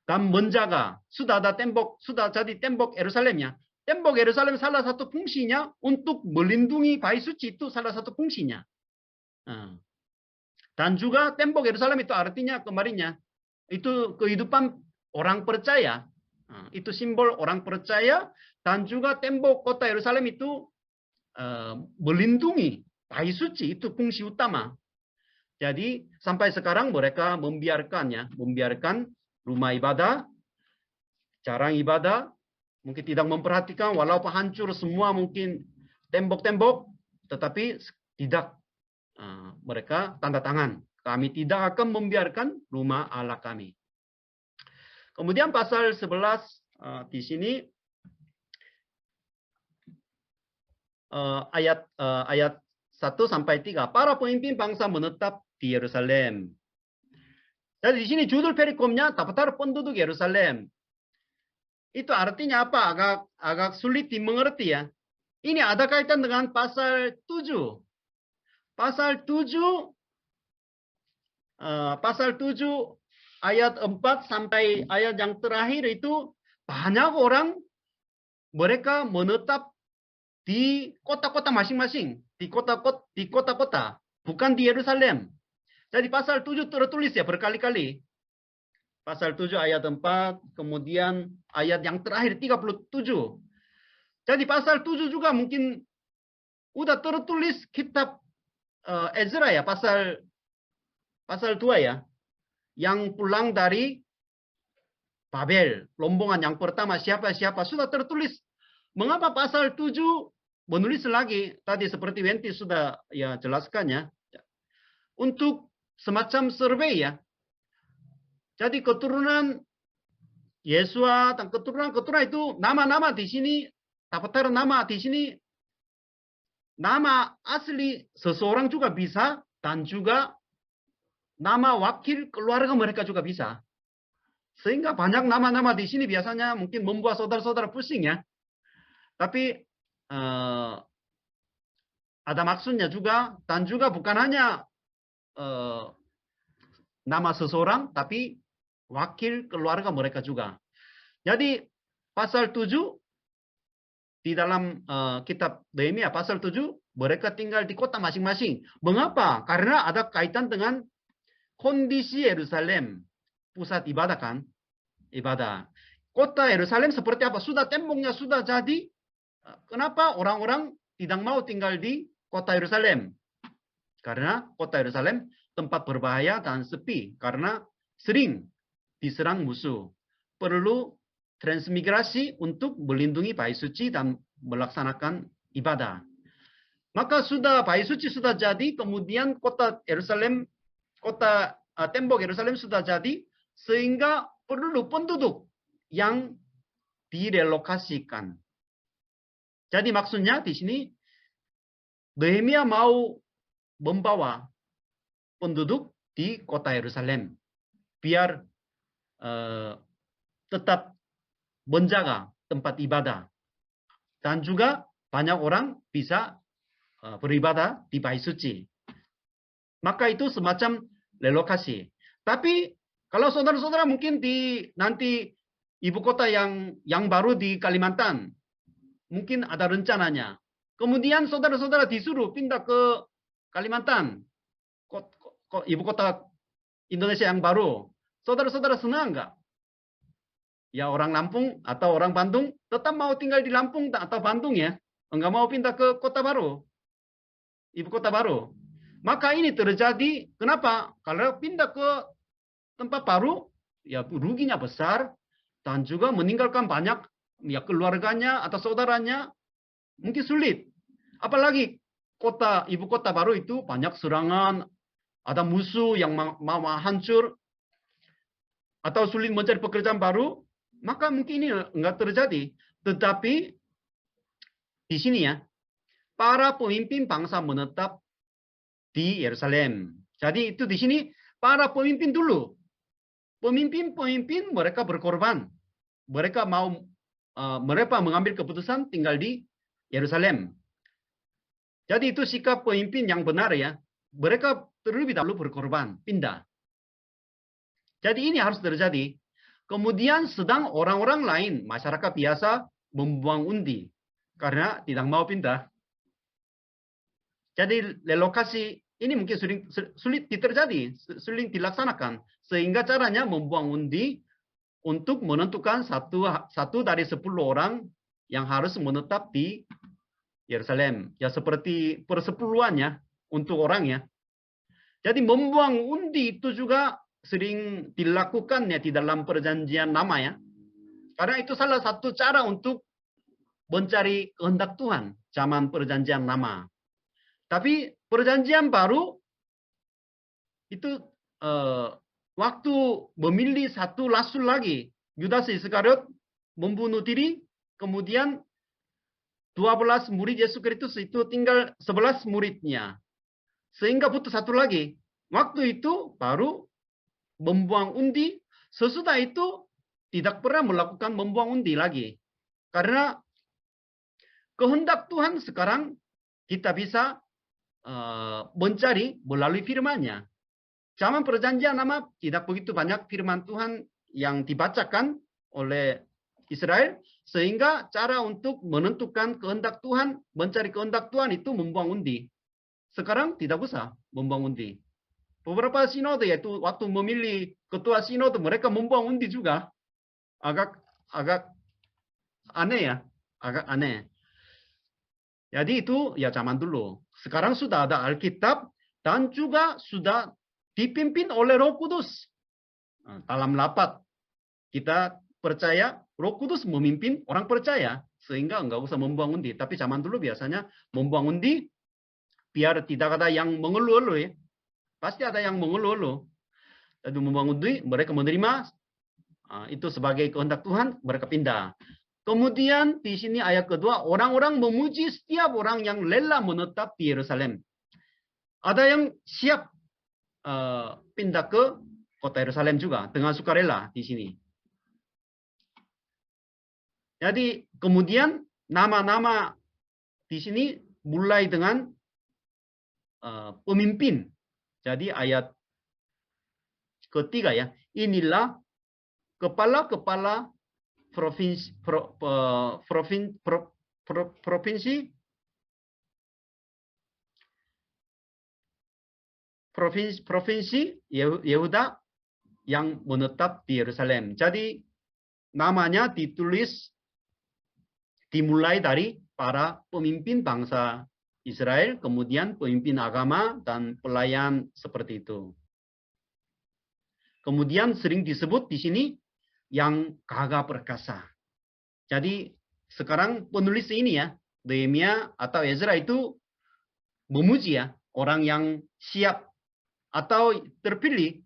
Dan menjaga, sudah ada tembok, sudah jadi tembok Yerusalemnya. Tembok Yerusalem salah satu fungsinya untuk melindungi bait suci, itu salah satu fungsinya. Dan juga tembok Yerusalem itu artinya kemarinnya, itu kehidupan orang percaya. Itu simbol orang percaya, dan juga tembok kota Yerusalem itu melindungi bait suci, itu fungsi utama. Jadi sampai sekarang mereka membiarkan rumah ibadah, jarang ibadah, mungkin tidak memperhatikan, walaupun hancur semua mungkin tembok-tembok, tetapi tidak. Mereka tanda tangan, kami tidak akan membiarkan rumah Allah kami. Kemudian pasal 11 di sini ayat 1-3, para pemimpin bangsa menetap di Yerusalem. Jadi di sini judul perikomnya daftar penduduk Yerusalem. Itu artinya apa? Agak sulit dimengerti ya. Ini ada kaitan dengan pasal 7. Pasal 7 ayat 4 sampai ayat yang terakhir itu banyak orang mereka menetap di kota-kota masing-masing, di kota-kota, bukan di Yerusalem. Jadi pasal 7 tertulis ya berkali-kali. Pasal 7 ayat 4, kemudian ayat yang terakhir 37. Jadi pasal 7 juga mungkin udah tertulis kitab Ezra ya, pasal 2 ya, yang pulang dari Babel, rombongan yang pertama siapa sudah tertulis. Mengapa pasal 7 menulis lagi? Tadi seperti Wenti sudah ya jelaskan ya, untuk semacam survei ya. Jadi keturunan Yesua dan keturunan itu nama-nama di sini, daftar nama di sini. Nama asli seseorang juga bisa, dan juga nama wakil keluarga mereka juga bisa. Sehingga banyak nama-nama di sini biasanya mungkin membuat saudara-saudara pusing ya. Tapi ada maksudnya juga, dan juga bukan hanya nama seseorang, tapi wakil keluarga mereka juga. Jadi pasal 7 di dalam kitab Nehemia pasal 7, mereka tinggal di kota masing-masing. Mengapa? Karena ada kaitan dengan kondisi Yerusalem. Pusat ibadah kan? Ibadah. Kota Yerusalem seperti apa? Sudah temboknya sudah jadi. Kenapa orang-orang tidak mau tinggal di kota Yerusalem? Karena kota Yerusalem tempat berbahaya dan sepi. Karena sering diserang musuh. Perlu transmigrasi untuk melindungi bait suci dan melaksanakan ibadah. Maka sudah bait suci sudah jadi, kemudian kota Yerusalem, tembok Yerusalem sudah jadi, sehingga perlu penduduk yang direlokasikan. Jadi maksudnya di sini Nehemia mau membawa penduduk di kota Yerusalem biar tetap menjaga tempat ibadah. Dan juga banyak orang bisa beribadah di bait suci. Maka itu semacam relokasi. Tapi kalau saudara-saudara mungkin nanti ibu kota yang baru di Kalimantan, mungkin ada rencananya. Kemudian saudara-saudara disuruh pindah ke Kalimantan, ibu kota Indonesia yang baru. Saudara-saudara senang nggak? Ya orang Lampung atau orang Bandung tetap mau tinggal di Lampung atau Bandung ya. Enggak mau pindah ke kota baru. Ibu kota baru. Maka ini terjadi. Kenapa? Kalau pindah ke tempat baru, ya ruginya besar. Dan juga meninggalkan banyak ya keluarganya atau saudaranya. Mungkin sulit. Apalagi ibu kota baru itu banyak serangan. Ada musuh yang mau hancur. Atau sulit mencari pekerjaan baru. Maka mungkin ini enggak terjadi. Tetapi di sini ya, para pemimpin bangsa menetap di Yerusalem. Jadi itu di sini para pemimpin dulu. Pemimpin mereka berkorban. Mereka mengambil keputusan tinggal di Yerusalem. Jadi itu sikap pemimpin yang benar ya. Mereka terlebih dahulu berkorban, pindah. Jadi ini harus terjadi. Kemudian sedang orang-orang lain, masyarakat biasa, membuang undi. Karena tidak mau pindah. Jadi relokasi ini mungkin sulit terjadi, sulit dilaksanakan. Sehingga caranya membuang undi untuk menentukan satu dari 10 orang yang harus menetap di Yerusalem. Ya seperti persepuluhannya untuk orangnya. Jadi membuang undi itu juga sering dilakukan ya di dalam perjanjian lama ya. Karena itu salah satu cara untuk mencari kehendak Tuhan zaman perjanjian lama. Tapi perjanjian baru itu waktu memilih satu rasul lagi, Yudas Iskariot membunuh diri, kemudian 12 murid Yesus Kristus itu tinggal 11 muridnya. Sehingga butuh satu lagi. Waktu itu baru membuang undi, sesudah itu tidak pernah melakukan membuang undi lagi. Karena kehendak Tuhan sekarang kita bisa mencari melalui firman-Nya. Zaman perjanjian lama tidak begitu banyak firman Tuhan yang dibacakan oleh Israel, sehingga cara untuk menentukan kehendak Tuhan, mencari kehendak Tuhan itu membuang undi. Sekarang tidak usah membuang undi. Beberapa sinode yaitu waktu memilih ketua sinode mereka membuang undi juga. Agak aneh ya, agak aneh. Jadi itu ya zaman dulu. Sekarang sudah ada Alkitab dan juga sudah dipimpin oleh Roh Kudus. Dalam rapat kita percaya Roh Kudus memimpin orang percaya sehingga enggak usah membuang undi. Tapi zaman dulu biasanya membuang undi biar tidak ada yang mengeluh-eluh ya. Pasti ada yang mengeluh-eluh. Jadi membuang undi mereka menerima itu sebagai kehendak Tuhan, mereka pindah. Kemudian di sini ayat kedua, orang-orang memuji setiap orang yang rela menetap di Yerusalem. Ada yang siap pindah ke kota Yerusalem juga dengan sukarela di sini. Jadi kemudian nama-nama di sini mulai dengan pemimpin. Jadi ayat ketiga ya, inilah kepala-kepala provinsi Yehuda yang menetap di Yerusalem. Jadi namanya dimulai dari para pemimpin bangsa Israel, kemudian pemimpin agama dan pelayan seperti itu. Kemudian sering disebut di sini yang gagah perkasa. Jadi sekarang penulis ini ya, Nehemia atau Ezra itu memuji ya orang yang siap atau terpilih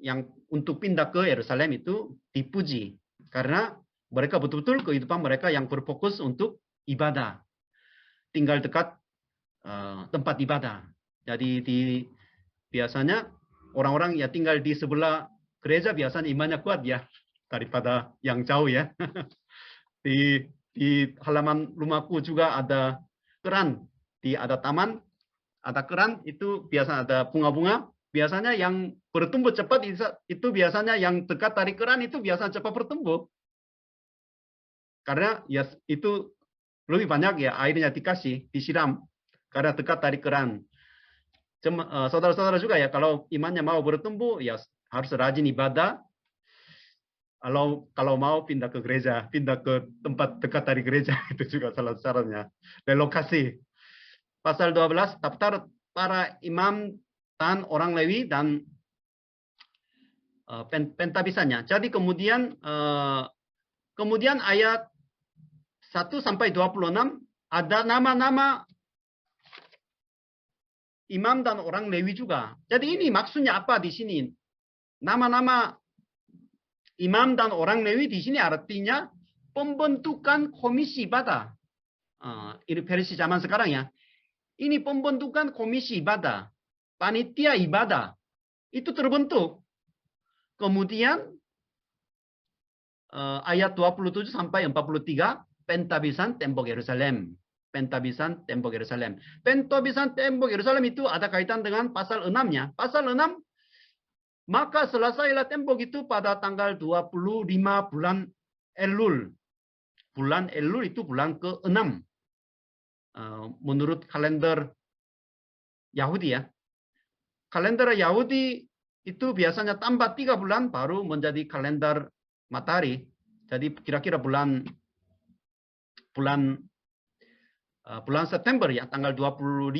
yang untuk pindah ke Yerusalem itu dipuji karena mereka betul-betul kehidupan mereka yang berfokus untuk ibadah, tinggal dekat tempat ibadah. Jadi biasanya orang-orang ya tinggal di sebelah gereja biasanya imannya kuat ya daripada yang jauh ya. Di halaman rumahku juga ada keran, ada taman, ada keran itu biasa ada bunga-bunga. Biasanya yang bertumbuh cepat itu biasanya yang dekat dari keran itu biasanya cepat bertumbuh. Karena ya itu lebih banyak ya airnya disiram karena dekat dari keran. Saudara-saudara juga ya kalau imannya mau bertumbuh ya harus rajin ibadah. Kalau mau pindah ke gereja, pindah ke tempat dekat dari gereja itu juga salah syaratnya. Relokasi. Pasal 12 daftar para imam dan orang Lewi dan pentabisannya. Jadi kemudian ayat 1 sampai 26 ada nama-nama imam dan orang Lewi juga. Jadi ini maksudnya apa di sini? Nama-nama imam dan orang Lewi di sini artinya pembentukan komisi ibadah. Ini versi zaman sekarang ya. Ini pembentukan komisi ibadah, panitia ibadah itu terbentuk. Kemudian ayat 27 sampai 43 pentabisan tembok Yerusalem. Pentabisan tembok Yerusalem. Pentabisan tembok Yerusalem itu ada kaitan dengan pasal 6-nya. Pasal 6, maka selesailah tembok itu pada tanggal 25 bulan Elul. Bulan Elul itu bulan ke-6. Menurut kalender Yahudi ya. Kalender Yahudi itu biasanya tambah 3 bulan baru menjadi kalender matahari. Jadi kira-kira bulan September ya, tanggal 25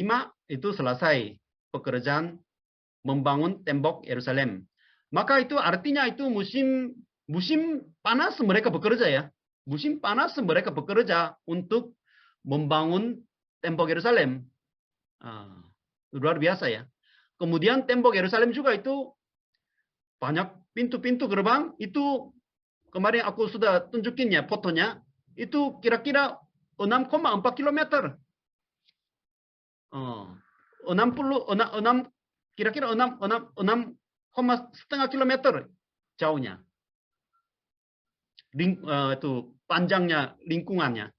itu selesai pekerjaan membangun tembok Yerusalem. Maka itu artinya itu musim panas mereka bekerja ya. Musim panas mereka bekerja untuk membangun tembok Yerusalem. Luar biasa ya. Kemudian tembok Yerusalem juga itu banyak pintu-pintu gerbang. Itu kemarin aku sudah tunjukin ya fotonya. Itu kira-kira 6,4 kilometer. Kira-kira 6,5 kilometer jauhnya. Itu panjangnya lingkungannya.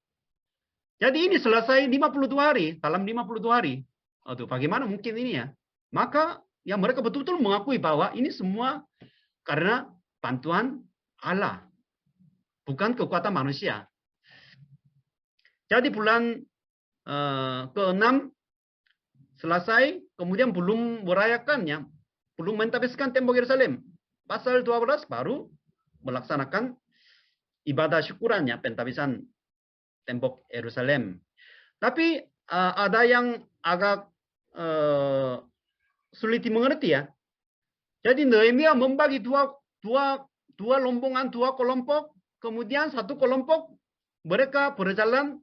Jadi ini selesai 52 hari, dalam 52 hari. Aduh, bagaimana mungkin ini ya? Maka ya mereka betul-betul mengakui bahwa ini semua karena bantuan Allah, bukan kekuatan manusia. Jadi bulan ke-6 selesai, kemudian belum merayakannya, belum mentabiskan tembok Yerusalem. Pasal 12 baru melaksanakan ibadah syukurannya, pentabisan tembok Yerusalem. Tapi ada yang agak sulit dimengerti ya. Jadi Nehemia membagi dua rombongan, dua kelompok, kemudian satu kelompok mereka berjalan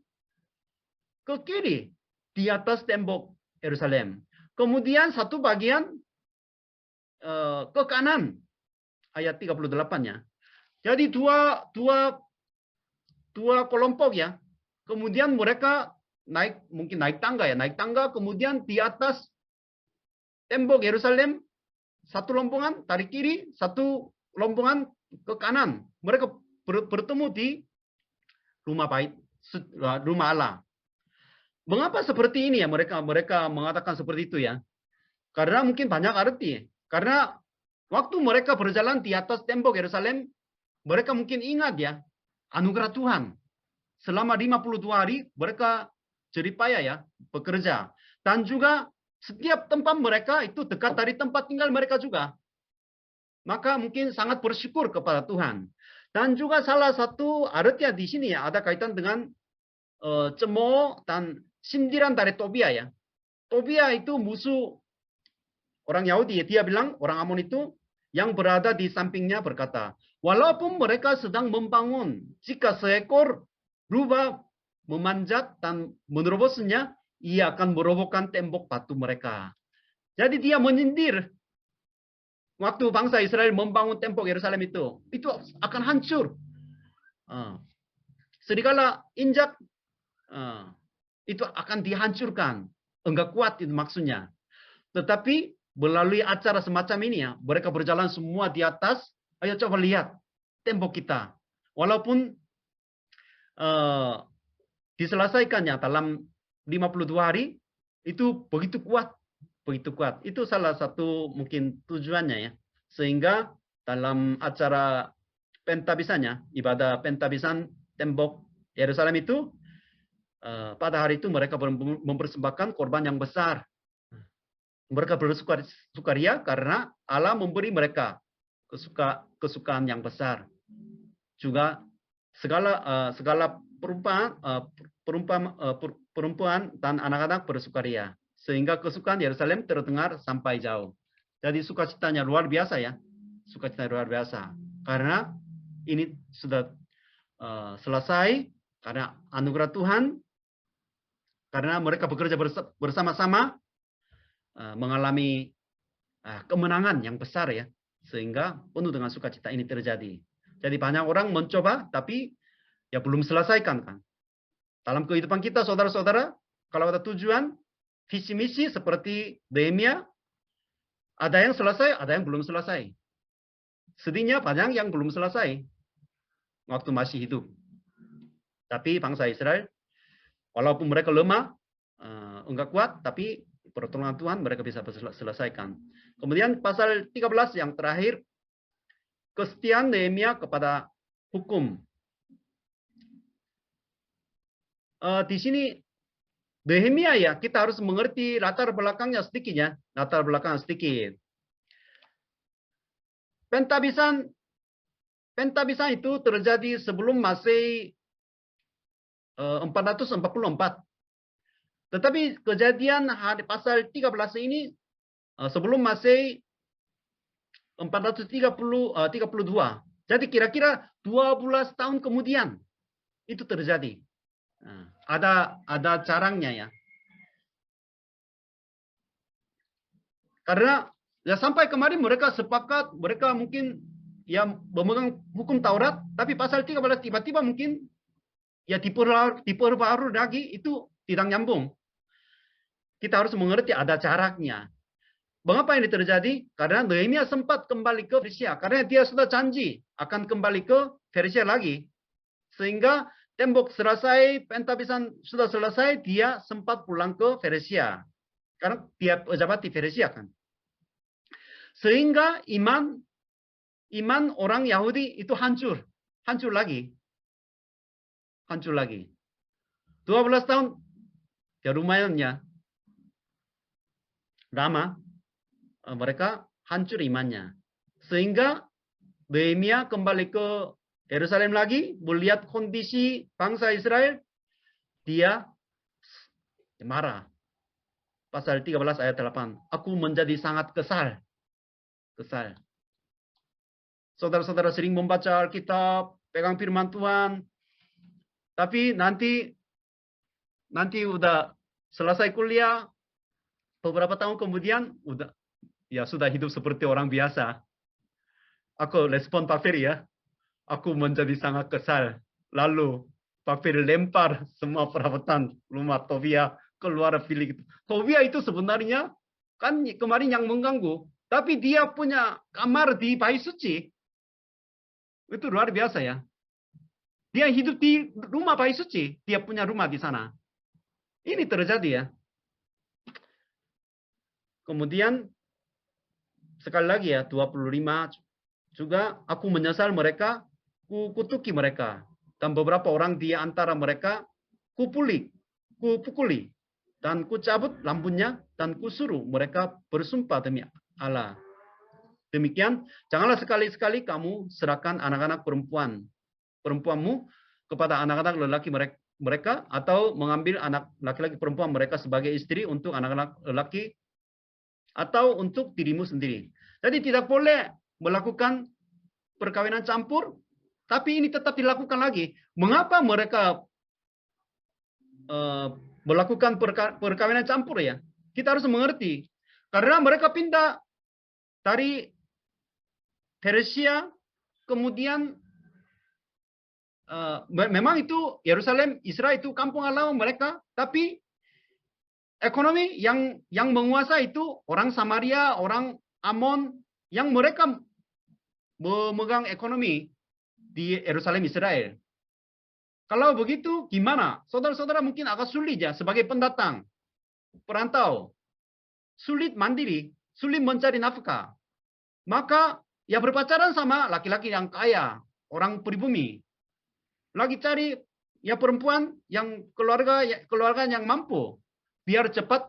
ke kiri di atas tembok Yerusalem. Kemudian satu bagian ke kanan, ayat 38-nya. Jadi dua kelompok ya. Kemudian mereka mungkin naik tangga ya, kemudian di atas tembok Yerusalem satu rombongan dari kiri, satu rombongan ke kanan. Mereka bertemu di rumah Allah. Mengapa seperti ini ya mereka mengatakan seperti itu ya? Karena mungkin banyak arti. Karena waktu mereka berjalan di atas tembok Yerusalem, mereka mungkin ingat ya anugerah Tuhan. selama 52 hari mereka jerih payah ya, bekerja. Dan juga setiap tempat mereka itu dekat dari tempat tinggal mereka juga. Maka mungkin sangat bersyukur kepada Tuhan. Dan juga salah satu artinya di sini ya, ada kaitan dengan cemooh dan sindiran dari Tobia ya. Tobia itu musuh orang Yahudi. Dia bilang orang Amon itu yang berada di sampingnya berkata, walaupun mereka sedang membangun, jika seekor rubah memanjat dan menerobosnya, ia akan merobohkan tembok batu mereka. Jadi dia menyindir. Waktu bangsa Israel membangun tembok Yerusalem itu akan hancur. Serigala injak, itu akan dihancurkan. Enggak kuat itu maksudnya. Tetapi melalui acara semacam ini ya, mereka berjalan semua di atas. Ayo coba lihat tembok kita. Walaupun diselesaikannya dalam 52 hari, itu begitu kuat. Begitu kuat. Itu salah satu mungkin tujuannya ya. Sehingga dalam acara pentabisannya, ibadah pentabisan tembok Yerusalem itu, pada hari itu mereka mempersembahkan korban yang besar. Mereka bersukaria karena Allah memberi mereka kesukaan yang besar. Juga segala perempuan dan anak-anak bersukaria. Sehingga kesukaan Yerusalem terdengar sampai jauh. Jadi sukacitanya luar biasa ya. Sukacita luar biasa. Karena ini sudah selesai. Karena anugerah Tuhan. Karena mereka bekerja bersama-sama. Mengalami kemenangan yang besar ya. Sehingga penuh dengan sukacita ini terjadi. Jadi banyak orang mencoba. Tapi ya belum selesaikan kan. Dalam kehidupan kita saudara-saudara. Kalau ada tujuan. Visi misi seperti Nehemia, ada yang selesai, ada yang belum selesai. Sedihnya banyak yang belum selesai waktu masih hidup. Tapi bangsa Israel, walaupun mereka lemah, enggak kuat, tapi pertolongan Tuhan mereka bisa selesaikan. Kemudian pasal 13 yang terakhir, kesetiaan Nehemia kepada hukum. Di sini Nehemia ya, kita harus mengerti latar belakangnya sedikit ya. Latar belakang sedikit. Pentabisan itu terjadi sebelum Masehi 444. Tetapi kejadian pasal 13 ini sebelum Masehi 432. Jadi kira-kira 12 tahun kemudian itu terjadi. Ada caranya ya. Karena ya sampai kemarin mereka sepakat, mereka mungkin ya memegang hukum Taurat, tapi pasal 13 tiba-tiba mungkin ya diperbarui lagi, itu tidak nyambung. Kita harus mengerti ada caranya. Mengapa ini terjadi? Karena Nehemia sempat kembali ke Persia, karena dia sudah janji akan kembali ke Persia lagi. Sehingga tembok selesai, pentabisan sudah selesai, dia sempat pulang ke Persia. Karena dia pejabat di Persia kan. Sehingga iman orang Yahudi itu hancur lagi. Hancur lagi. 12 tahun, ya lumayan ya. Lama, mereka hancur imannya. Sehingga Nehemia kembali ke Yerusalem lagi, melihat kondisi bangsa Israel, dia marah. Pasal 13 ayat 8. Aku menjadi sangat kesal. Saudara-saudara sering membaca Alkitab, pegang firman Tuhan. Tapi nanti udah selesai kuliah, beberapa tahun kemudian sudah hidup seperti orang biasa. Aku respon Pak Ferry ya. Aku menjadi sangat kesal. Lalu Pak Ferry lempar semua perabotan rumah Tobia keluar bilik. Tobia itu sebenarnya kan kemarin yang mengganggu. Tapi dia punya kamar di Bait Suci. Itu luar biasa ya. Dia hidup di rumah Bait Suci. Dia punya rumah di sana. Ini terjadi ya. Kemudian sekali lagi ya 25 juga aku menyesal mereka, kutuki mereka. Dan beberapa orang di antara mereka kupukuli, dan kucabut lampunya, dan kusuruh mereka bersumpah demi Allah. Demikian, janganlah sekali-sekali kamu serahkan anak-anak perempuanmu kepada anak-anak lelaki mereka, atau mengambil anak laki-laki perempuan mereka sebagai istri untuk anak-anak lelaki, atau untuk dirimu sendiri. Jadi tidak boleh melakukan perkawinan campur, tapi ini tetap dilakukan lagi. Mengapa mereka melakukan perkawinan campur ya? Kita harus mengerti. Karena mereka pindah dari Persia, kemudian memang itu Yerusalem, Israel itu kampung halaman mereka, tapi ekonomi yang menguasai itu orang Samaria, orang Amon, yang mereka memegang ekonomi di Yerusalem, Israel. Kalau begitu, gimana? Saudara-saudara mungkin agak sulit ya sebagai pendatang, perantau, sulit mandiri, sulit mencari nafkah. Maka ya berpacaran sama laki-laki yang kaya, orang pribumi. Lagi cari ya perempuan yang keluarga yang mampu, biar cepat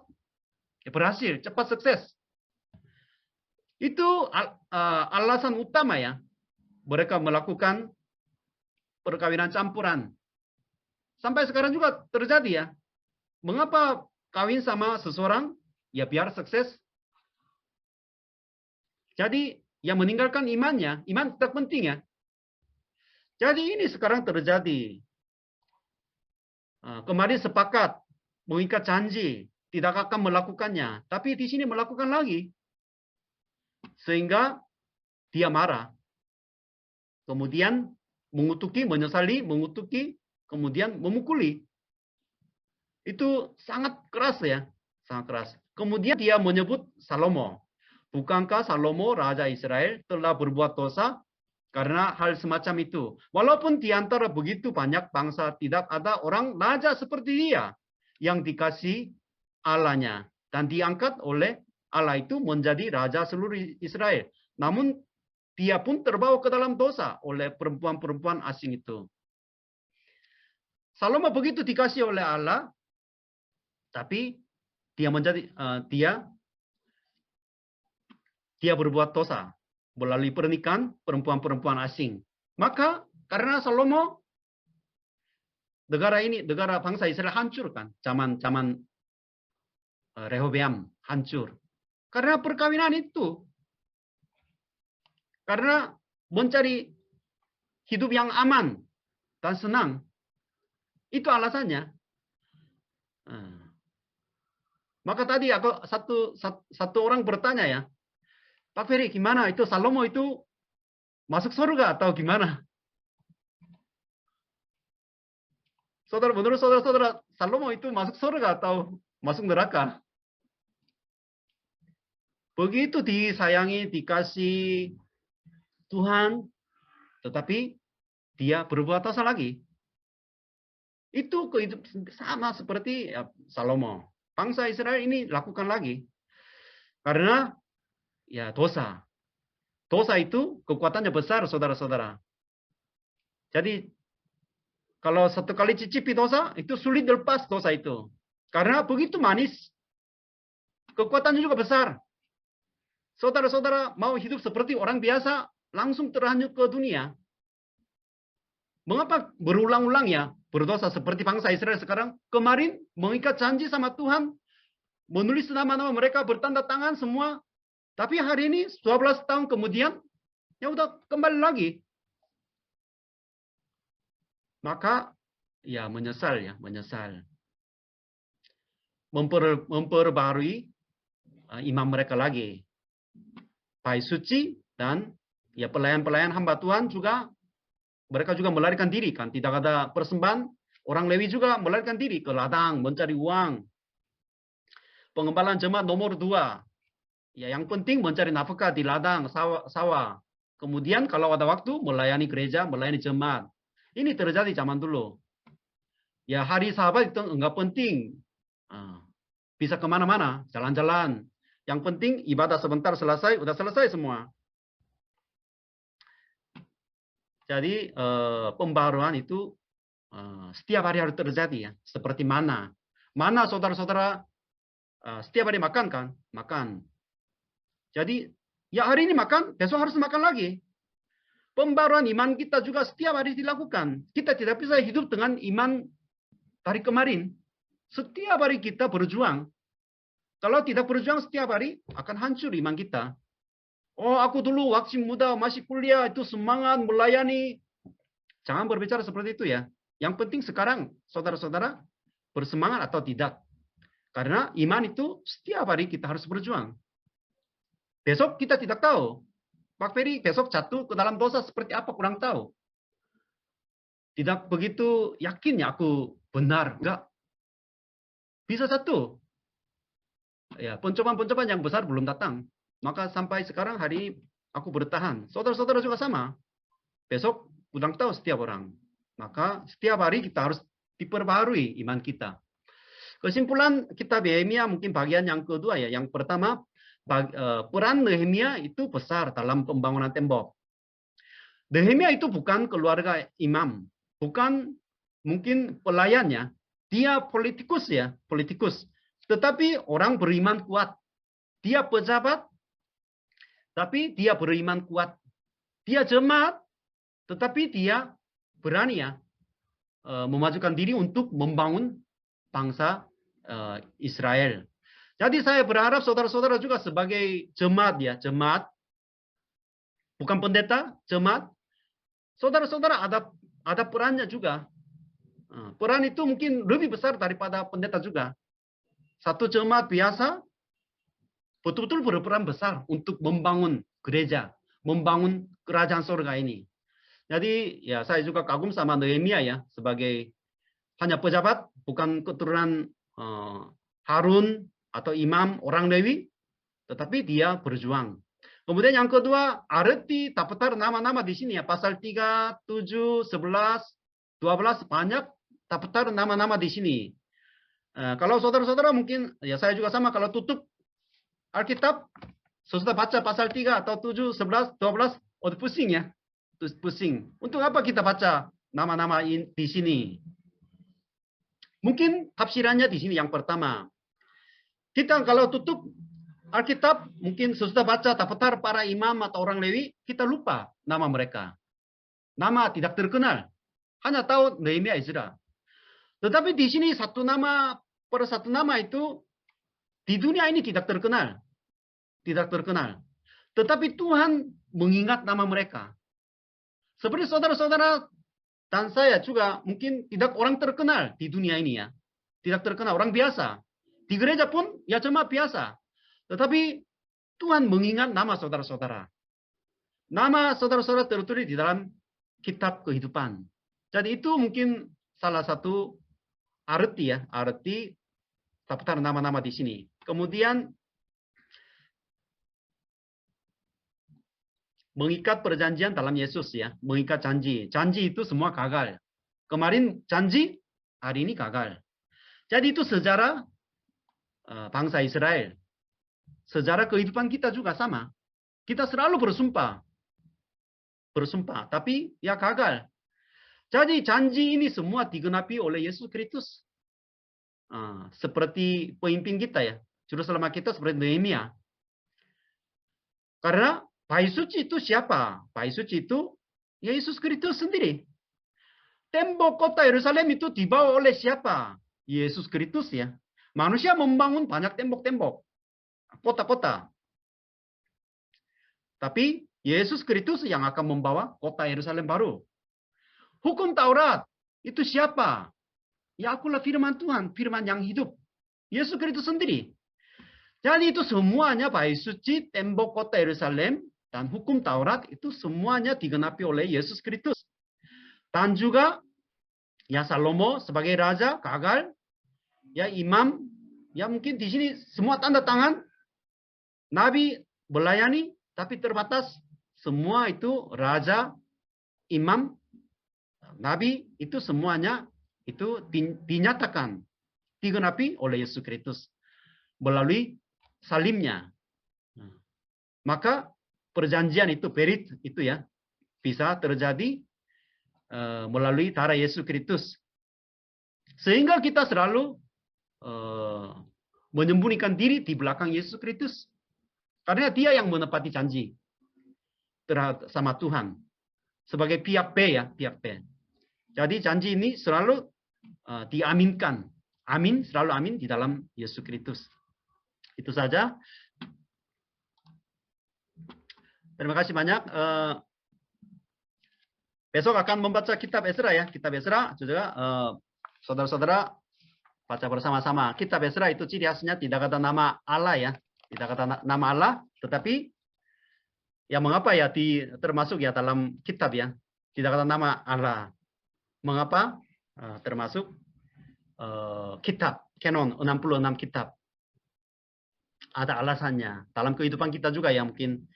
berhasil, cepat sukses. Itu alasan utama ya mereka melakukan perkawinan campuran. Sampai sekarang juga terjadi ya. Mengapa kawin sama seseorang? Ya biar sukses. Jadi yang meninggalkan imannya, iman terpenting ya. Jadi ini sekarang terjadi. Kemarin sepakat mengikat janji, tidak akan melakukannya, tapi di sini melakukan lagi. Sehingga dia marah. Kemudian mengutuki, menyesali, mengutuki, kemudian memukuli. Itu sangat keras ya, sangat keras. Kemudian dia menyebut Salomo. Bukankah Salomo, Raja Israel, telah berbuat dosa karena hal semacam itu? Walaupun di antara begitu banyak bangsa, tidak ada orang raja seperti dia yang dikasih Allahnya dan diangkat oleh Allah itu menjadi raja seluruh Israel. Namun dia pun terbawa ke dalam dosa oleh perempuan-perempuan asing itu. Salomo begitu dikasih oleh Allah, tapi dia dia berbuat dosa melalui pernikahan perempuan-perempuan asing. Maka karena Salomo, negara bangsa Israel hancur kan, zaman Rehobeam hancur. Karena perkawinan itu. Karena mencari hidup yang aman dan senang. Itu alasannya. Maka tadi aku satu orang bertanya ya, Pak Ferry, gimana itu Salomo itu masuk surga atau gimana? Menurut saudara-saudara, Salomo itu masuk surga atau masuk neraka? Begitu disayangi, dikasih Tuhan, tetapi dia berbuat dosa lagi. Itu sama seperti ya, Salomo. Bangsa Israel ini lakukan lagi. Karena ya dosa. Dosa itu kekuatannya besar, saudara-saudara. Jadi kalau satu kali cicipi dosa, itu sulit lepas dosa itu. Karena begitu manis. Kekuatannya juga besar. Saudara-saudara mau hidup seperti orang biasa, langsung terhanyut ke dunia. Mengapa berulang-ulang ya berdosa seperti bangsa Israel sekarang? Kemarin mengikat janji sama Tuhan, menulis nama-nama mereka, bertanda tangan semua. Tapi hari ini 12 tahun kemudian, ya udah kembali lagi. Maka ya menyesal. Memperbarui iman mereka lagi. Baik suci dan ya pelayan-pelayan hamba Tuhan juga, mereka juga melarikan diri kan, tidak ada persembahan. Orang Lewi juga melarikan diri ke ladang mencari uang. Pengembalaan jemaat nomor 2. Ya, yang penting mencari nafkah di ladang, sawah. Kemudian kalau ada waktu melayani gereja, melayani jemaat. Ini terjadi zaman dulu. Ya hari Sabat itu enggak penting. Bisa kemana-mana, jalan-jalan. Yang penting ibadah sebentar selesai, udah selesai semua. Jadi pembaruan itu setiap hari harus terjadi ya. Seperti mana. Mana saudara-saudara setiap hari makan kan? Makan. Jadi ya hari ini makan, besok harus makan lagi. Pembaruan iman kita juga setiap hari dilakukan. Kita tidak bisa hidup dengan iman dari kemarin. Setiap hari kita berjuang. Kalau tidak berjuang setiap hari, akan hancur iman kita. Oh, aku dulu waktu muda masih kuliah itu semangat melayani. Jangan berbicara seperti itu ya. Yang penting sekarang saudara-saudara bersemangat atau tidak. Karena iman itu setiap hari kita harus berjuang. Besok kita tidak tahu. Pak Ferry besok jatuh ke dalam dosa seperti apa kurang tahu. Tidak begitu yakin ya aku benar. Enggak. Bisa jatuh. Ya, pencobaan-pencobaan yang besar belum datang. Maka sampai sekarang hari ini aku bertahan. Saudara-saudara juga sama. Besok kurang tahu setiap orang. Maka setiap hari kita harus diperbaharui iman kita. Kesimpulan kitab Nehemia mungkin bagian yang kedua ya. Yang pertama, peran Nehemia itu besar dalam pembangunan tembok. Nehemia itu bukan keluarga imam. Bukan mungkin pelayannya. Dia politikus ya. Politikus. Tetapi orang beriman kuat. Dia pejabat. Tapi dia beriman kuat. Dia jemaat. Tetapi dia berani ya. Memajukan diri untuk membangun bangsa Israel. Jadi saya berharap saudara-saudara juga sebagai jemaat ya, jemaat bukan pendeta, jemaat. Saudara-saudara ada perannya juga. Peran itu mungkin lebih besar daripada pendeta juga. Satu jemaat biasa betul-betul berperan besar untuk membangun gereja, membangun kerajaan surga ini. Jadi ya saya juga kagum sama Nehemia ya sebagai hanya pejabat, bukan keturunan Harun atau imam orang Lewi, tetapi dia berjuang. Kemudian yang kedua, arti daftar nama-nama di sini ya, pasal 3, 7, 11, 12 banyak daftar nama-nama di sini. Kalau saudara-saudara mungkin ya saya juga sama kalau tutup Alkitab, sudah baca pasal 3 atau 7, 11, 12, udah pusing ya. Terus pusing. Untuk apa kita baca nama-nama di sini? Mungkin tafsirannya di sini yang pertama. Kita kalau tutup Alkitab, mungkin sudah baca daftar para imam atau orang Lewi, kita lupa nama mereka. Nama tidak terkenal. Hanya tahu Nehemia Ezra. Tetapi di sini satu nama per satu nama itu di dunia ini tidak terkenal. Tidak terkenal. Tetapi Tuhan mengingat nama mereka. Seperti saudara-saudara dan saya juga mungkin tidak orang terkenal di dunia ini ya. Tidak terkenal, orang biasa. Di gereja pun ya cuma biasa. Tetapi Tuhan mengingat nama saudara-saudara. Nama saudara-saudara tertulis di dalam kitab kehidupan. Jadi itu mungkin salah satu arti ya, arti daftar nama-nama di sini. Kemudian mengikat perjanjian dalam Yesus ya, mengikat janji. Janji itu semua gagal. Kemarin janji, hari ini gagal. Jadi itu sejarah bangsa Israel. Sejarah kehidupan kita juga sama. Kita selalu bersumpah. Bersumpah, tapi ya gagal. Jadi janji ini semua digenapi oleh Yesus Kristus. Seperti pemimpin kita ya. Juru selamat kita seperti Nehemia. Karena Bayi suci itu siapa? Bayi suci itu Yesus Kristus sendiri. Tembok kota Yerusalem itu dibawa oleh siapa? Yesus Kristus ya. Manusia membangun banyak tembok-tembok. Kota-kota. Tapi Yesus Kristus yang akan membawa kota Yerusalem baru. Hukum Taurat itu siapa? Ya akulah firman Tuhan. Firman yang hidup. Yesus Kristus sendiri. Jadi itu semuanya bayi suci, tembok kota Yerusalem, dan hukum Taurat itu semuanya digenapi oleh Yesus Kristus. Dan juga ya Salomo sebagai raja gagal, ya imam, ya mungkin di sini semua tanda tangan, nabi melayani tapi terbatas. Semua itu raja, imam, nabi itu semuanya itu dinyatakan digenapi oleh Yesus Kristus melalui salibnya. Maka perjanjian itu berit itu ya bisa terjadi melalui darah Yesus Kristus Sehingga kita selalu menyembunyikan diri di belakang Yesus Kristus. Karena dia yang menepati janji terhadap sama Tuhan. Sebagai pihak B ya, pihak B. Jadi janji ini selalu diaminkan. Amin, selalu amin di dalam Yesus Kristus. Itu saja. Terima kasih banyak. Besok akan membaca kitab Ezra ya. Kitab Ezra juga saudara-saudara baca bersama-sama. Kitab Ezra itu ciri khasnya tidak kata nama Allah ya. Tidak kata nama Allah, tetapi ya mengapa ya termasuk ya dalam kitab ya. Tidak kata nama Allah. Mengapa? Termasuk kitab, Canon 66 kitab. Ada alasannya. Dalam kehidupan kita juga ya mungkin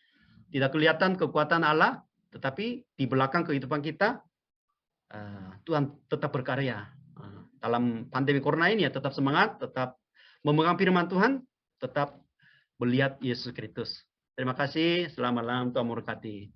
tidak kelihatan kekuatan Allah, tetapi di belakang kehidupan kita Tuhan tetap berkarya. Dalam pandemi corona ini ya tetap semangat, tetap memegang firman Tuhan, tetap melihat Yesus Kristus. Terima kasih. Selamat malam. Tuhan memberkati.